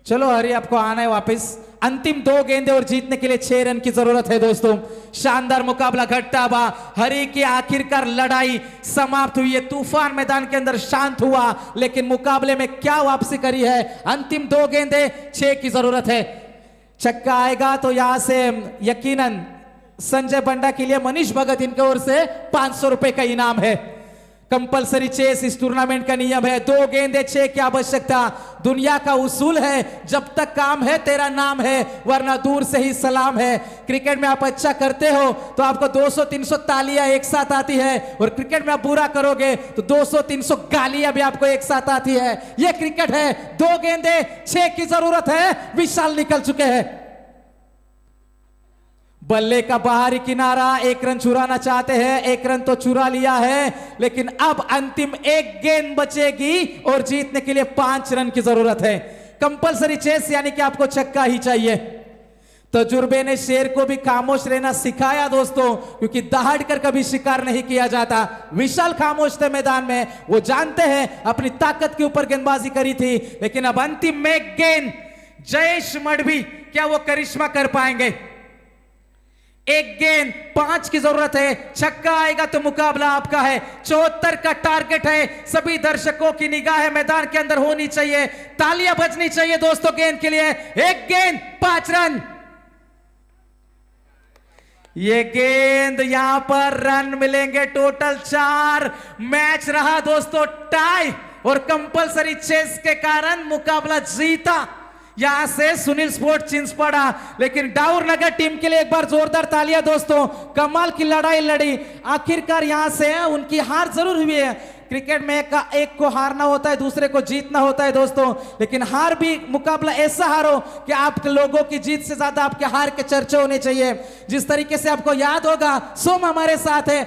चलो हरी, आपको आना है वापस। अंतिम 2 गेंदे और जीतने के लिए 6 रन की जरूरत है दोस्तों। शानदार मुकाबला घटता बा। हरी की आखिरकार लड़ाई समाप्त हुई है। तूफान मैदान के अंदर शांत हुआ, लेकिन मुकाबले में क्या वापसी करी है। अंतिम 2 गेंदे, 6 की जरूरत है। छक्का आएगा तो यहां से यकीनन संजय बंडा के लिए मनीष भगत इनके ओर से 500 रुपए का इनाम है। कंपलसरी चेस इस टूर्नामेंट का नियम है। 2 गेंदे 6 की आवश्यकता। दुनिया का उसूल है, जब तक काम है तेरा नाम है, वरना दूर से ही सलाम है। क्रिकेट में आप अच्छा करते हो तो आपको 200-300 तालियां एक साथ आती है, और क्रिकेट में आप बुरा करोगे तो 200-300 गालियां भी आपको एक साथ आती है। यह क्रिकेट है। 2 गेंदे 6 की जरूरत है। विशाल निकल चुके हैं। बल्ले का बाहरी किनारा, 1 रन चुराना चाहते हैं। 1 रन तो चुरा लिया है, लेकिन अब अंतिम 1 गेंद बचेगी और जीतने के लिए 5 रन की जरूरत है। कंपलसरी चेस यानी कि आपको छक्का ही चाहिए। तजुर्बे ने शेर को भी खामोश रहना सिखाया दोस्तों, क्योंकि दहाड़ कर कभी शिकार नहीं किया जाता। विशाल खामोश थे मैदान में, वो जानते हैं अपनी ताकत के ऊपर गेंदबाजी करी थी, लेकिन अब अंतिम में गेंद जयेश मडवी, क्या वो करिश्मा कर पाएंगे? 1 गेंद 5 की जरूरत है। छक्का आएगा तो मुकाबला आपका है। 74 का टारगेट है। सभी दर्शकों की निगाह मैदान के अंदर होनी चाहिए, तालियां बजनी चाहिए दोस्तों गेंद के लिए। 1 गेंद 5 रन। ये गेंद, यहां पर रन मिलेंगे टोटल 4। मैच रहा दोस्तों टाई, और कंपलसरी चेस के कारण मुकाबला जीता यहां से सुनील स्पोर्ट चिंचपाड़ा। लेकिन डाउर नगर टीम के लिए एक बार जोरदार तालियां दोस्तों। कमाल की लड़ाई लड़ी। आखिरकार यहां से उनकी हार जरूर हुई है। क्रिकेट में एक को हारना होता है, दूसरे को जीतना होता है दोस्तों, लेकिन हार भी मुकाबला ऐसा हारो कि आप लोगों की जीत से ज्यादा आपके हार के चर्चे होने चाहिए। जिस तरीके से आपको याद होगा, सोम हमारे साथ है।